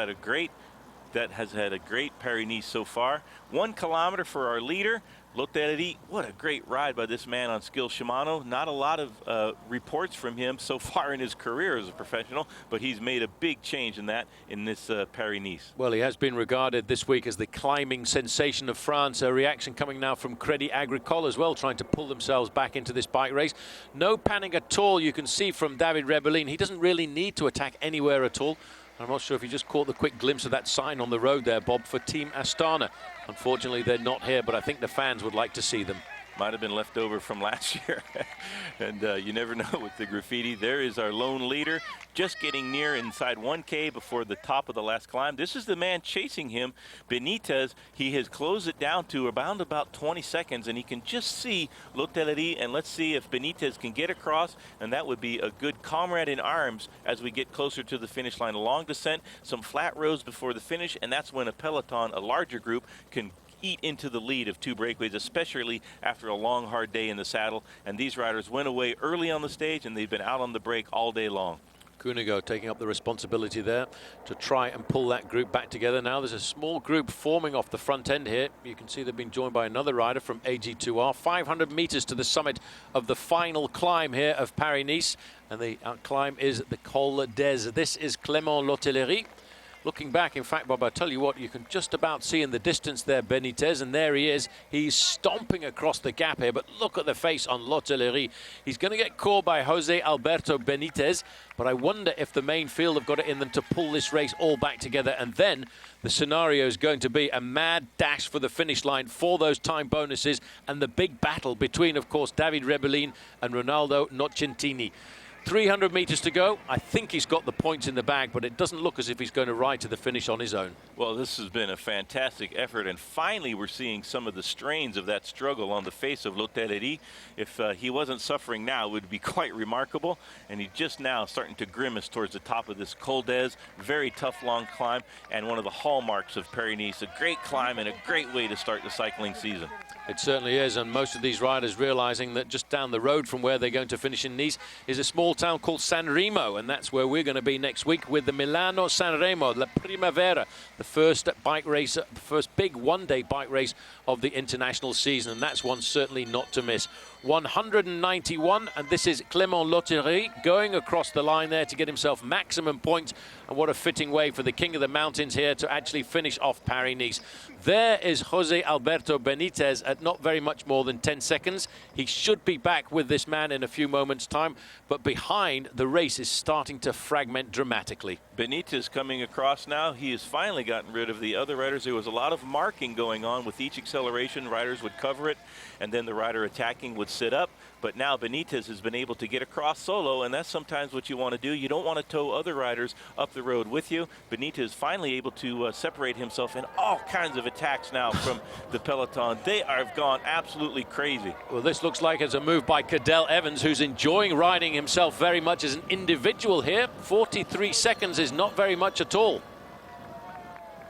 had a great Paris-Nice so far. 1 kilometer for our leader, Lotellerie. What a great ride by this man on Skill Shimano. Not a lot of reports from him so far in his career as a professional, but he's made a big change in that in this Paris-Nice. Well, he has been regarded this week as the climbing sensation of France. A reaction coming now from Crédit Agricole as well, trying to pull themselves back into this bike race. No panic at all, you can see from David Rebellin. He doesn't really need to attack anywhere at all. I'm not sure if you just caught the quick glimpse of that sign on the road there, Bob, for Team Astana. Unfortunately, they're not here, but I think the fans would like to see them. Might have been left over from last year. And you never know with the graffiti. There is our lone leader, just getting near inside 1K before the top of the last climb. This is the man chasing him, Benitez. He has closed it down to around about 20 seconds, and he can just see Lotellerie, and let's see if Benitez can get across, and that would be a good comrade in arms as we get closer to the finish line. A long descent, some flat roads before the finish, and that's when a peloton, a larger group, can eat into the lead of 2 breakaways, especially after a long, hard day in the saddle. And these riders went away early on the stage, and they've been out on the break all day long. Cunego taking up the responsibility there to try and pull that group back together. Now there's a small group forming off the front end here. You can see they've been joined by another rider from AG2R. 500 meters to the summit of the final climb here of Paris-Nice. And the climb is the Col d'Ez. This is Clément Lotellerie. Looking back, in fact, Bob, I'll tell you what, you can just about see in the distance there Benitez, and there he is. He's stomping across the gap here, but look at the face on Lotellerie. He's going to get caught by Jose Alberto Benitez, but I wonder if the main field have got it in them to pull this race all back together, and then the scenario is going to be a mad dash for the finish line for those time bonuses and the big battle between, of course, David Rebellin and Ronaldo Nocentini. 300 meters to go. I think he's got the points in the bag, but it doesn't look as if he's going to ride to the finish on his own. Well, this has been a fantastic effort, and finally we're seeing some of the strains of that struggle on the face of Lotellerie. If he wasn't suffering now, it would be quite remarkable, and he's just now starting to grimace towards the top of this Col d'Ez. Very tough, long climb, and one of the hallmarks of Paris-Nice. A great climb and a great way to start the cycling season. It certainly is, and most of these riders realizing that just down the road from where they're going to finish in Nice is a small town called San Remo, and that's where we're going to be next week with the Milano San Remo, La Primavera, the first bike race, first big one-day bike race of the international season, and that's one certainly not to miss. 191, and this is Clément Lotellerie going across the line there to get himself maximum points, and what a fitting way for the King of the Mountains here to actually finish off Paris-Nice. There is Jose Alberto Benitez at not very much more than 10 seconds. He should be back with this man in a few moments' time, but behind, the race is starting to fragment dramatically. Benitez coming across now. He has finally gotten rid of the other riders. There was a lot of marking going on with each acceleration. Riders would cover it, and then the rider attacking would sit up. but now Benitez has been able to get across solo, and that's sometimes what you want to do. You don't want to tow other riders up the road with you. Benitez finally able to separate himself in all kinds of attacks now from the peloton. They have gone absolutely crazy. Well, this looks like it's a move by Cadel Evans, who's enjoying riding himself very much as an individual here. 43 seconds is not very much at all.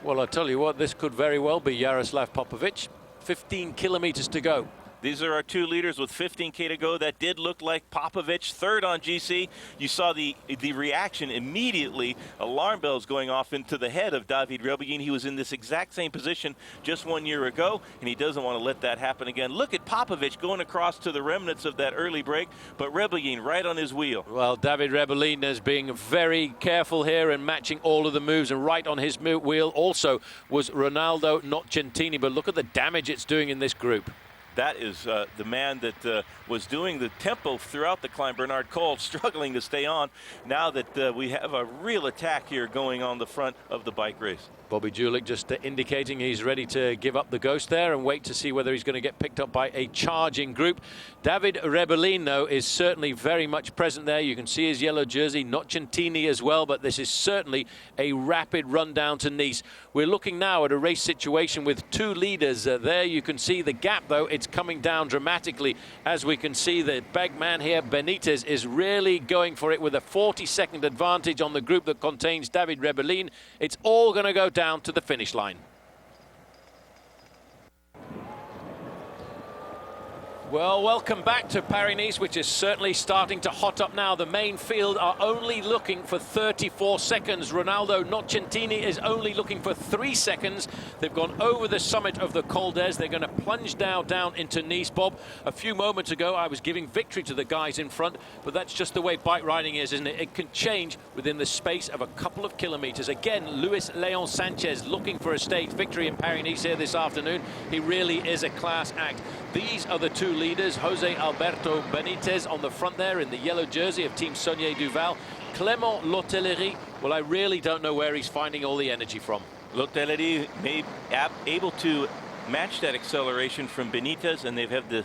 Well, I'll tell you what, this could very well be Jaroslav Popovic. 15 kilometers to go. These are our two leaders with 15K to go. That did look like Popovic, third on GC. You saw the reaction immediately. Alarm bells going off into the head of David Rebellin. He was in this exact same position just 1 year ago, and he doesn't want to let that happen again. Look at Popovic going across to the remnants of that early break, but Rebellin right on his wheel. Well, David Rebellin is being very careful here and matching all of the moves, and right on his wheel also was Ronaldo Nocentini. But look at the damage it's doing in this group. That is the man that was doing the tempo throughout the climb, Bernard Cole, struggling to stay on. Now that we have a real attack here going on the front of the bike race. Bobby Julich just indicating he's ready to give up the ghost there and wait to see whether he's going to get picked up by a charging group. David Rebellin, though, is certainly very much present there. You can see his yellow jersey, Nocentini as well, but this is certainly a rapid run down to Nice. We're looking now at a race situation with two leaders. There you can see the gap, though. It's coming down dramatically. As we can see, the big man here, Benitez, is really going for it with a 40-second advantage on the group that contains David Rebellin. It's all going to go down to the finish line. Well, welcome back to Paris-Nice, which is certainly starting to hot up now. The main field are only looking for 34 seconds. Ronaldo Nocentini is only looking for 3 seconds. They've gone over the summit of the Col d'Ez. They're going to plunge now down into Nice. Bob, a few moments ago, I was giving victory to the guys in front, but that's just the way bike riding is, isn't it? It can change within the space of a couple of kilometers. Again, Luis Leon Sanchez looking for a stage victory in Paris-Nice here this afternoon. He really is a class act. These are the two leaders, Jose Alberto Benitez on the front there in the yellow jersey of Team Saunier Duval. Clément L'Hotellerie, well, I really don't know where he's finding all the energy from. L'Hotellerie may able to match that acceleration from Benitez, and they've had the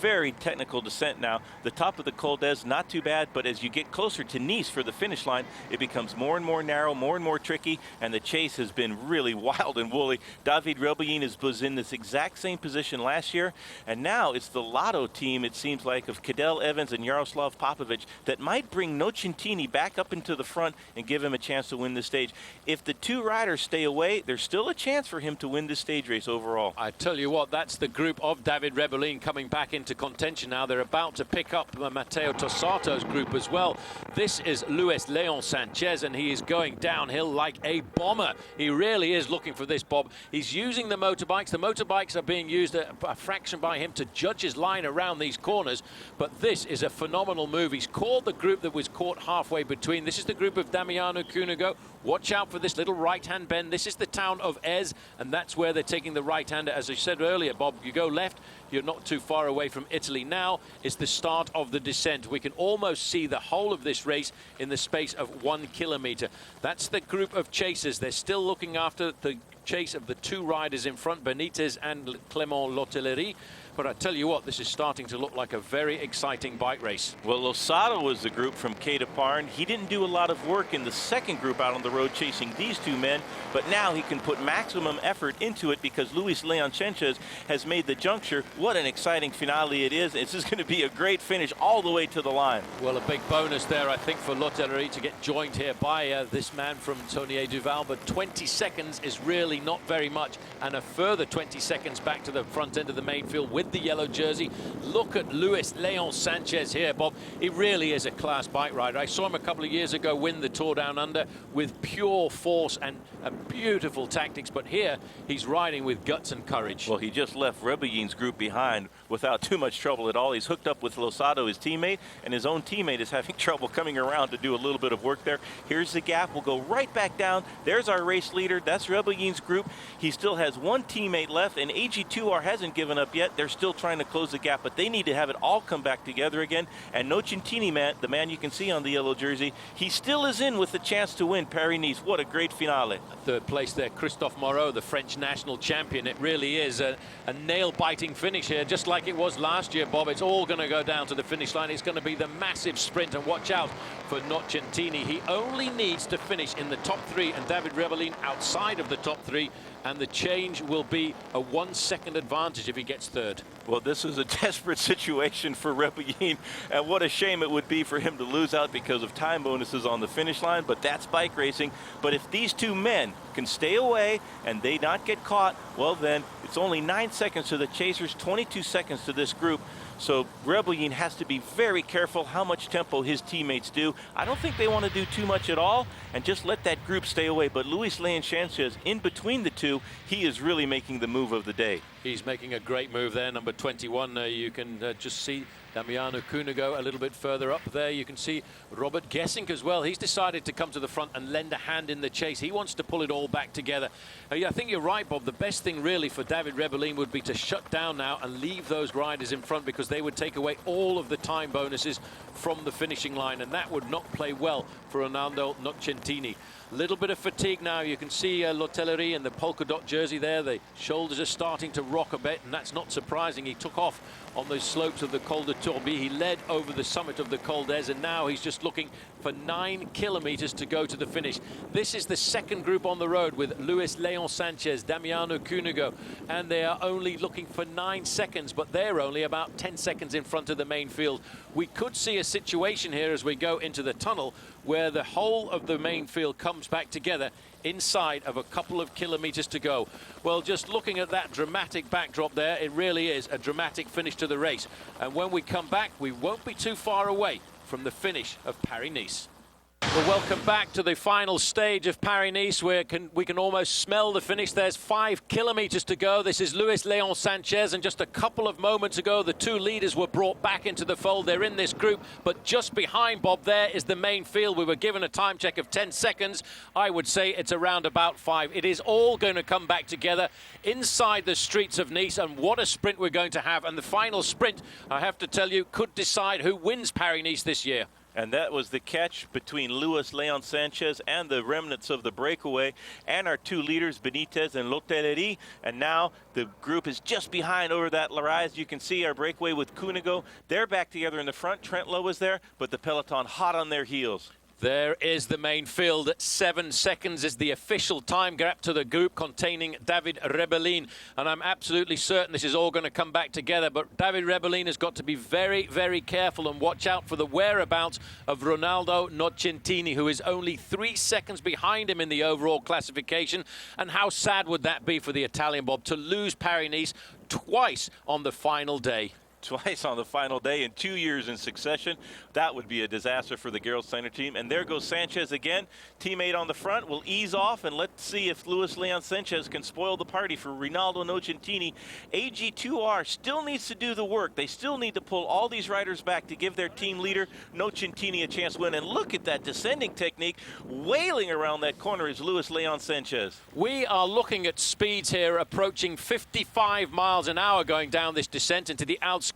very technical descent now. The top of the Col d'Ez, not too bad, but as you get closer to Nice for the finish line, it becomes more and more narrow, more and more tricky, and the chase has been really wild and woolly. David Rebellin was in this exact same position last year, and now it's the Lotto team, it seems like, of Cadel Evans and Jaroslav Popovic that might bring Nocentini back up into the front and give him a chance to win the stage. If the two riders stay away, there's still a chance for him to win this stage race overall. I tell you what, that's the group of David Rebellin coming back into contention now. They're about to pick up Matteo Tossato's group as well. This is Luis Leon Sanchez, and he is going downhill like a bomber. He really is looking for this, Bob. He's using the motorbikes. The motorbikes are being used a fraction by him to judge his line around these corners, but this is a phenomenal move. He's called the group that was caught halfway between. This is the group of Damiano Cunego. Watch out for this little right-hand bend. This is the town of Ez, and that's where they're taking the right-hander. As I said earlier, Bob, you go left, you're not too far away from Italy. Now is the start of the descent. We can almost see the whole of this race in the space of 1 kilometer. That's the group of chasers. They're still looking after the chase of the two riders in front, Benitez and Clément L'Hotellerie. But I tell you what, this is starting to look like a very exciting bike race. Well, Losada was the group from Quai de Parne. He didn't do a lot of work in the second group out on the road chasing these two men, but now he can put maximum effort into it because Luis Leon Sanchez has made the juncture. What an exciting finale it is. This is going to be a great finish all the way to the line. Well, a big bonus there, I think, for L'Hotellerie to get joined here by this man from Saunier Duval, but 20 seconds is really not very much, and a further 20 seconds back to the front end of the main field with the yellow jersey. Look at Luis Leon Sanchez here, Bob. He really is a class bike rider. I saw him a couple of years ago win the Tour Down Under with pure force and beautiful tactics, but here he's riding with guts and courage. Well, he just left Rebellin's group behind without too much trouble at all. He's hooked up with Losada, his teammate, and his own teammate is having trouble coming around to do a little bit of work there. Here's the gap. We'll go right back down. There's our race leader. That's Rebellin's group. He still has one teammate left, and AG2R hasn't given up yet. They're they're still trying to close the gap, but they need to have it all come back together again. And Nocentini, man, the man you can see on the yellow jersey, he still is in with the chance to win Paris-Nice. What a great finale. Third place there, Christophe Moreau, the French national champion. It really is a nail-biting finish here, just like it was last year, Bob. It's all going to go down to the finish line. It's going to be the massive sprint, and watch out for Nocentini. He only needs to finish in the top 3, and David Rebellin outside of the top 3, and the change will be a 1-second advantage if he gets third. Well, this is a desperate situation for Rebellin, and what a shame it would be for him to lose out because of time bonuses on the finish line, but that's bike racing. But if these two men can stay away and they not get caught, well then, it's only 9 seconds to the chasers, 22 seconds to this group. So Rebellin has to be very careful how much tempo his teammates do. I don't think they want to do too much at all and just let that group stay away. But Luis Leon Sanchez, in between the two, he is really making the move of the day. He's making a great move there, number 21. You can just see Damiano Cunego a little bit further up there. You can see Robert Gesink as well. He's decided to come to the front and lend a hand in the chase. He wants to pull it all back together. Yeah, I think you're right, Bob. The best thing really for David Rebellin would be to shut down now and leave those riders in front, because they would take away all of the time bonuses from the finishing line, and that would not play well for Ronaldo Nocentini. Little bit of fatigue now. You can see L'Hotellerie in the polka dot jersey there. The shoulders are starting to rock a bit, and that's not surprising. He took off on those slopes of the Col de Tourbie. He led over the summit of the Col d'Ez, and now he's just looking for 9 kilometers to go to the finish. This is the second group on the road with Luis Leon Sanchez, Damiano Cunego, and they are only looking for 9 seconds, but they're only about 10 seconds in front of the main field. We could see a situation here as we go into the tunnel where the whole of the main field comes back together inside of a couple of kilometers to go. Well, just looking at that dramatic backdrop there, it really is a dramatic finish to the race. And when we come back, we won't be too far away from the finish of Paris-Nice. Well, welcome back to the final stage of Paris-Nice, where we can almost smell the finish. There's 5 kilometers to go. This is Luis Leon Sanchez, and just a couple of moments ago, the two leaders were brought back into the fold. They're in this group, but just behind Bob there is the main field. We were given a time check of 10 seconds. I would say it's around about 5. It is all going to come back together inside the streets of Nice, and what a sprint we're going to have. And the final sprint, I have to tell you, could decide who wins Paris-Nice this year. And that was the catch between Luis Leon Sanchez and the remnants of the breakaway and our two leaders, Benitez and L'Hotellerie. And now the group is just behind over that Larais. You can see our breakaway with Cunego. They're back together in the front. Trent Lowe is there, but the peloton hot on their heels. There is the main field. 7 seconds is the official time gap to the group containing David Rebellin. And I'm absolutely certain this is all going to come back together. But David Rebellin has got to be very, very careful and watch out for the whereabouts of Ronaldo Nocentini, who is only 3 seconds behind him in the overall classification. And how sad would that be for the Italian, Bob, to lose Paris-Nice twice on the final day? Twice on the final day in 2 years in succession. That would be a disaster for the Gerolsteiner team. And there goes Sanchez again. Teammate on the front will ease off, and let's see if Luis Leon Sanchez can spoil the party for Ronaldo Nocentini. AG2R still needs to do the work. They still need to pull all these riders back to give their team leader Nocentini a chance to win. And look at that descending technique. Wailing around that corner is Luis Leon Sanchez. We are looking at speeds here approaching 55 miles an hour going down this descent into the outskirts.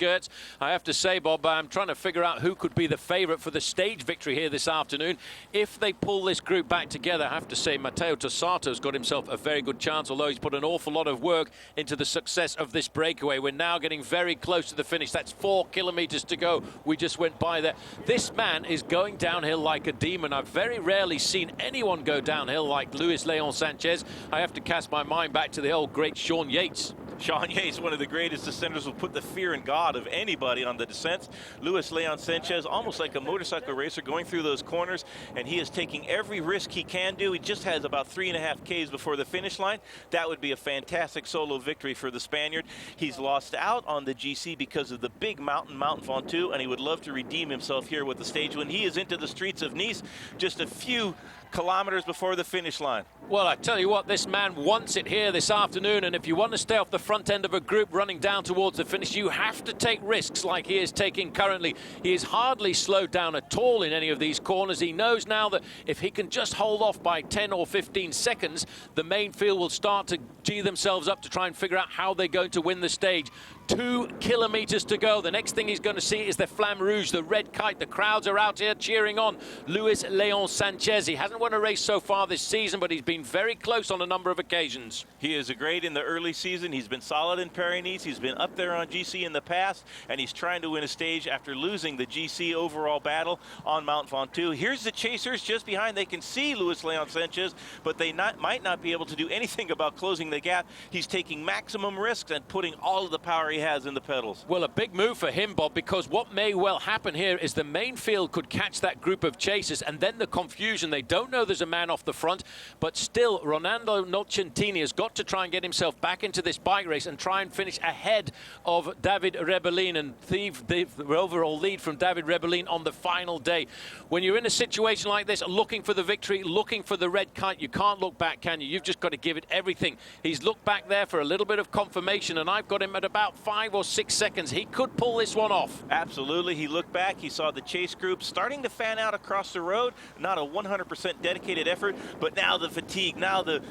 I have to say, Bob, I'm trying to figure out who could be the favorite for the stage victory here this afternoon. If they pull this group back together, I have to say Matteo Tossato's got himself a very good chance, although he's put an awful lot of work into the success of this breakaway. We're now getting very close to the finish. That's 4 kilometers to go. We just went by there. This man is going downhill like a demon. I've very rarely seen anyone go downhill like Luis Leon Sanchez. I have to cast my mind back to the old great Sean Yates. Sean Yates, one of the greatest descenders, will put the fear in God of anybody on the descents. Luis Leon Sanchez, almost like a motorcycle racer, going through those corners, and he is taking every risk he can do. He just has about 3.5 Ks before the finish line. That would be a fantastic solo victory for the Spaniard. He's lost out on the GC because of the big Mont Ventoux, and he would love to redeem himself here with the stage when he is into the streets of Nice just a few kilometers before the finish line. Well, I tell you what, this man wants it here this afternoon, and if you want to stay off the front end of a group running down towards the finish, you have to take risks like he is taking currently. He is hardly slowed down at all in any of these corners. He knows now that if he can just hold off by 10 or 15 seconds, the main field will start to gee themselves up to try and figure out how they're going to win the stage. 2 kilometers to go. The next thing he's going to see is the Flamme Rouge, the red kite. The crowds are out here cheering on Luis Leon Sanchez. He hasn't won a race so far this season, but he's been very close on a number of occasions. He is great in the early season. He's been solid in Paris-Nice. He's been up there on GC in the past, and he's trying to win a stage after losing the GC overall battle on Mount Ventoux. Here's the chasers just behind. They can see Luis Leon Sanchez, but they might not be able to do anything about closing the gap. He's taking maximum risks and putting all of the power he has in the pedals. Well, a big move for him, Bob, because what may well happen here is the main field could catch that group of chasers, and then the confusion. They don't know there's a man off the front, but still, Ronaldo Nocentini has got to try and get himself back into this bike race and try and finish ahead of David Rebellin and thieve the overall lead from David Rebellin on the final day. When you're in a situation like this, looking for the victory, looking for the red kite, you can't look back, can you? You've just got to give it everything. He's looked back there for a little bit of confirmation, and I've got him at about 5 or 6 seconds. He could pull this one off. Absolutely. He looked back. He saw the chase group starting to fan out across the road. Not a 100% dedicated effort, but now the fatigue, now the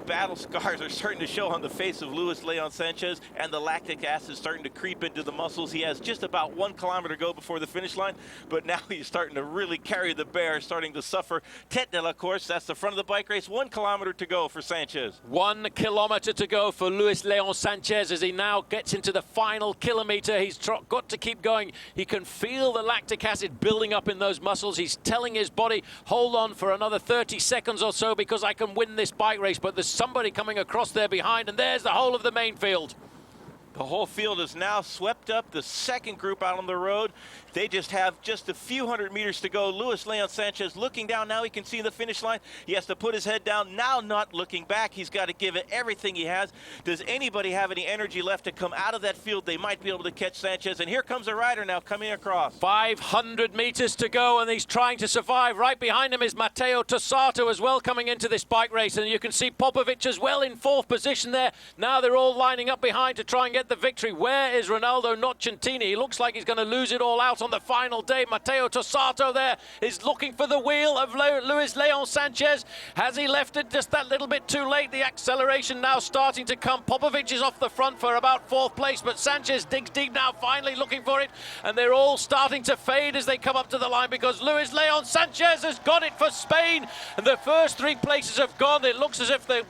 battle scars are starting to show on the face of Luis Leon Sanchez, and the lactic acid starting to creep into the muscles. He has just about 1 kilometer to go before the finish line, but now he's starting to really carry the bear, starting to suffer. Tête de la course, that's the front of the bike race. 1 kilometer to go for Sanchez. 1 kilometer to go for Luis Leon Sanchez as he now gets into the final kilometer. He's got to keep going. He can feel the lactic acid building up in those muscles. He's telling his body, hold on for another 30 seconds or so because I can win this bike race. But there's somebody coming across there behind, and there's the whole of the main field. The whole field is now swept up. The second group out on the road, they just have just a few hundred meters to go. Luis Leon Sanchez looking down. Now he can see the finish line. He has to put his head down. Now not looking back. He's got to give it everything he has. Does anybody have any energy left to come out of that field? They might be able to catch Sanchez. And here comes a rider now coming across. 500 meters to go, and he's trying to survive. Right behind him is Matteo Tossato as well coming into this bike race. And you can see Popovic as well in 4th position there. Now they're all lining up behind to try and get the victory. Where is Ronaldo Nocentini? He looks like he's going to lose it all out on the final day. Matteo Tossato there is looking for the wheel of Luis Leon Sanchez. Has he left it just that little bit too late? The acceleration now starting to come. Popovic is off the front for about 4th place, but Sanchez digs deep now, finally looking for it, and they're all starting to fade as they come up to the line because Luis Leon Sanchez has got it for Spain, and the first 3 places have gone. It looks as if the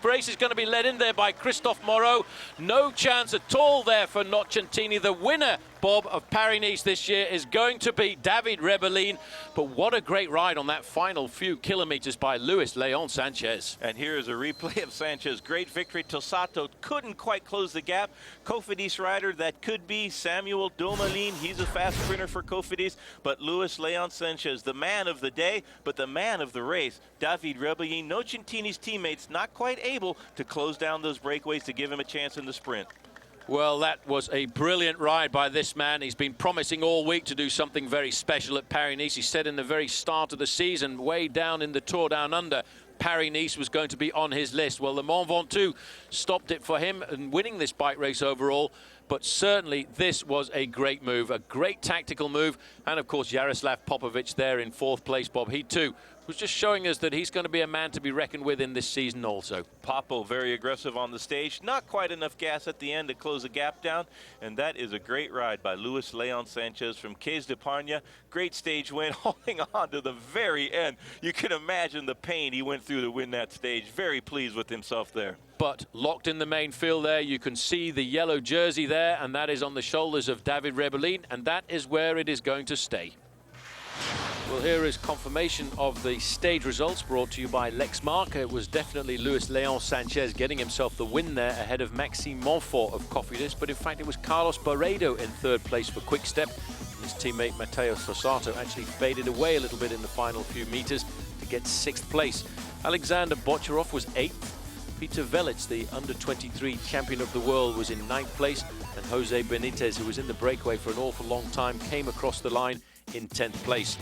race is going to be led in there by Christophe Moreau. No chance at all there for Nocentini. The winner, Bob, of Paris-Nice this year is going to be David Rebellin. But what a great ride on that final few kilometers by Luis Leon Sanchez. And here is a replay of Sanchez' great victory. Tossato couldn't quite close the gap. Cofidis rider, that could be Samuel Domelin. He's a fast sprinter for Cofidis. But Luis Leon Sanchez, the man of the day, but the man of the race, David Rebellin. Nocentini's teammates not quite able to close down those breakaways to give him a chance in the sprint. Well, that was a brilliant ride by this man. He's been promising all week to do something very special at Paris-Nice. He said in the very start of the season, way down in the Tour Down Under, Paris-Nice was going to be on his list. Well, the Mont Ventoux stopped it for him and winning this bike race overall. But certainly this was a great move, a great tactical move. And of course, Jaroslav Popovic there in 4th place, Bob. He too was just showing us that he's going to be a man to be reckoned with in this season also. Popo very aggressive on the stage. Not quite enough gas at the end to close the gap down. And that is a great ride by Luis Leon Sanchez from Caisse d'Epargne. Great stage win, holding on to the very end. You can imagine the pain he went through to win that stage. Very pleased with himself there. But locked in the main field there, you can see the yellow jersey there, and that is on the shoulders of David Rebellin, and that is where it is going to stay. Well, here is confirmation of the stage results brought to you by Lexmark. It was definitely Luis Leon Sanchez getting himself the win there ahead of Maxime Montfort of Cofidis, but in fact it was Carlos Barredo in 3rd place for Quick Step. His teammate Matteo Tossato actually faded away a little bit in the final few meters to get 6th place. Alexander Bocharov was 8th. Peter Velits, the under-23 champion of the world, was in 9th place, and Jose Benitez, who was in the breakaway for an awful long time, came across the line in 10th place.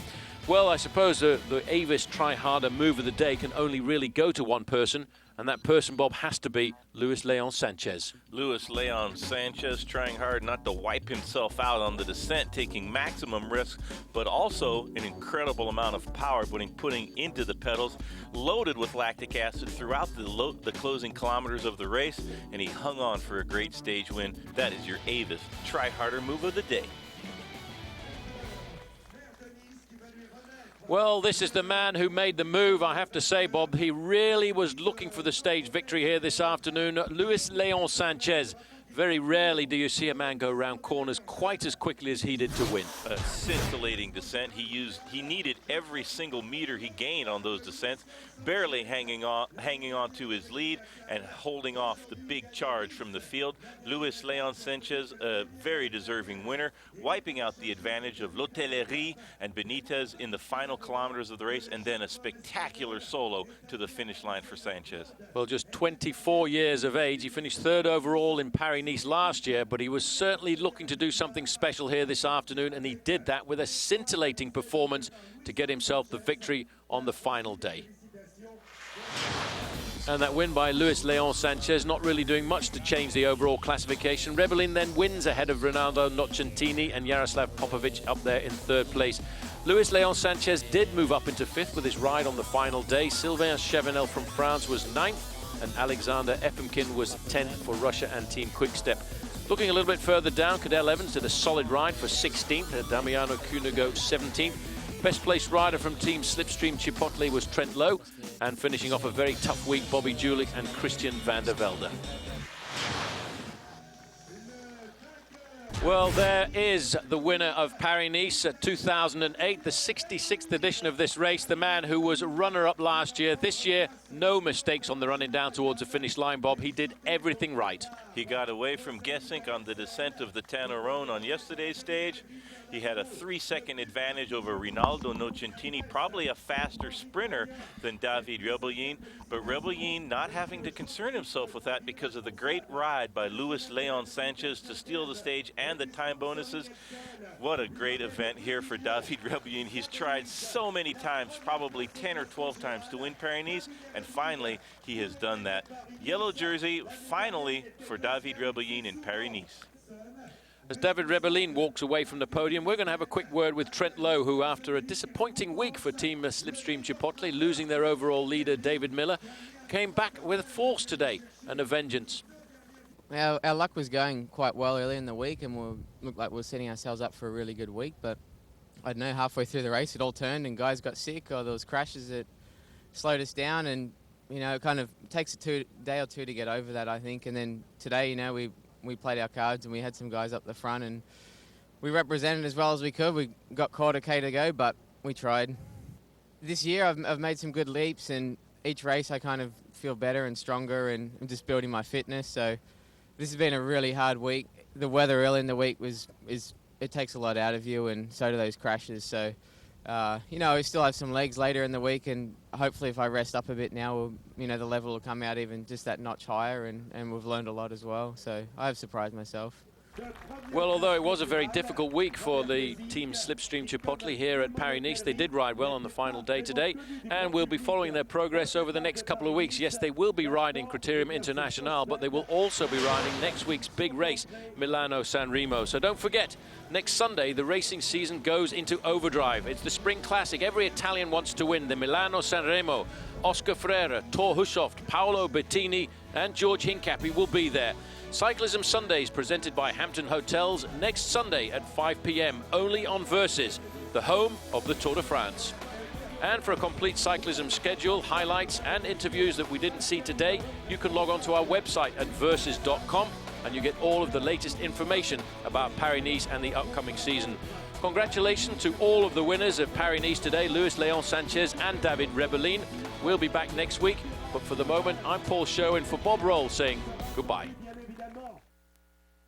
Well, I suppose the Avis Try Harder move of the day can only really go to one person, And that person, Bob, has to be Luis Leon Sanchez. Luis Leon Sanchez trying hard not to wipe himself out on the descent, taking maximum risk, but also an incredible amount of power putting into the pedals, loaded with lactic acid throughout the closing kilometers of the race, and he hung on for a great stage win. That is your Avis Try Harder move of the day. Well, this is the man who made the move, I have to say, Bob. He really was looking for the stage victory here this afternoon. Luis Leon Sanchez. Very rarely do you see a man go around corners quite as quickly as he did to win. A scintillating descent. He needed every single meter he gained on those descents, barely hanging on to his lead and holding off the big charge from the field. Luis Leon Sanchez, a very deserving winner, wiping out the advantage of L'Hotellerie and Benitez in the final kilometers of the race, and then a spectacular solo to the finish line for Sanchez. Well, just 24 years of age. He finished third overall in Paris-Nice last year, but he was certainly looking to do something special here this afternoon, and he did that with a scintillating performance to get himself the victory on the final day. And that win by Luis Leon Sanchez not really doing much to change the overall classification. Rebellin then wins ahead of Ronaldo Nocentini and Jaroslav Popovic up there in third place. Luis Leon Sanchez did move up into fifth with his ride on the final day. Sylvain Chevenel from France was ninth, and Alexander Efimkin was 10th for Russia and Team Quickstep. Looking a little bit further down, Cadel Evans did a solid ride for 16th, Damiano Cunego 17th. Best placed rider from Team Slipstream Chipotle was Trent Lowe, and finishing off a very tough week, Bobby Julich and Christian van der Velde. Well, there is the winner of Paris-Nice 2008, the 66th edition of this race, the man who was runner-up last year. This year, no mistakes on the running down towards the finish line, Bob. He did everything right. He got away from Gesink on the descent of the Tanneron on yesterday's stage. He had a 3-second advantage over Rinaldo Nocentini, probably a faster sprinter than David Rebellin, but Rebellin not having to concern himself with that because of the great ride by Luis Leon Sanchez to steal the stage and the time bonuses. What a great event here for David Rebellin. He's tried so many times, probably 10 or 12 times to win Paris-Nice, and finally he has done that. Yellow jersey, finally, for David Rebellin in Paris-Nice. As David Rebellin walks away from the podium, we're going to have a quick word with Trent Lowe, who, after a disappointing week for Team Slipstream Chipotle, losing their overall leader, David Miller, came back with a force today and a vengeance. Our luck was going quite well early in the week, and we looked like we were setting ourselves up for a really good week, but I don't know, halfway through the race it all turned and guys got sick, or there was crashes that slowed us down, and you know, it kind of takes a day or two to get over that, I think. And then today, you know, we played our cards and we had some guys up the front and we represented as well as we could. We got caught a K to go, but we tried. This year I've made some good leaps, and each race I kind of feel better and stronger, and I'm just building my fitness. So this has been a really hard week. The weather early in the week it takes a lot out of you, and so do those crashes. So you know, we still have some legs later in the week, and hopefully if I rest up a bit now, you know, the level will come out even just that notch higher, and we've learned a lot as well. So I have surprised myself. Well, although it was a very difficult week for the Team Slipstream Chipotle here at Paris-Nice, they did ride well on the final day today, and we'll be following their progress over the next couple of weeks. Yes, they will be riding Criterium International, but they will also be riding next week's big race, Milano-San Remo. So don't forget, next Sunday, the racing season goes into overdrive. It's the Spring Classic. Every Italian wants to win. The Milano-San Remo. Oscar Freire, Thor Hushovd, Paolo Bettini, and George Hincapie will be there. Cyclism Sundays presented by Hampton Hotels next Sunday at 5 p.m. only on Versus, the home of the Tour de France. And for a complete cyclism schedule, highlights and interviews that we didn't see today, you can log on to our website at versus.com and you get all of the latest information about Paris-Nice and the upcoming season. Congratulations to all of the winners of Paris-Nice today, Luis Leon Sanchez and David Rebellin. We'll be back next week, but for the moment, I'm Paul Sherwin for Bob Roll saying goodbye.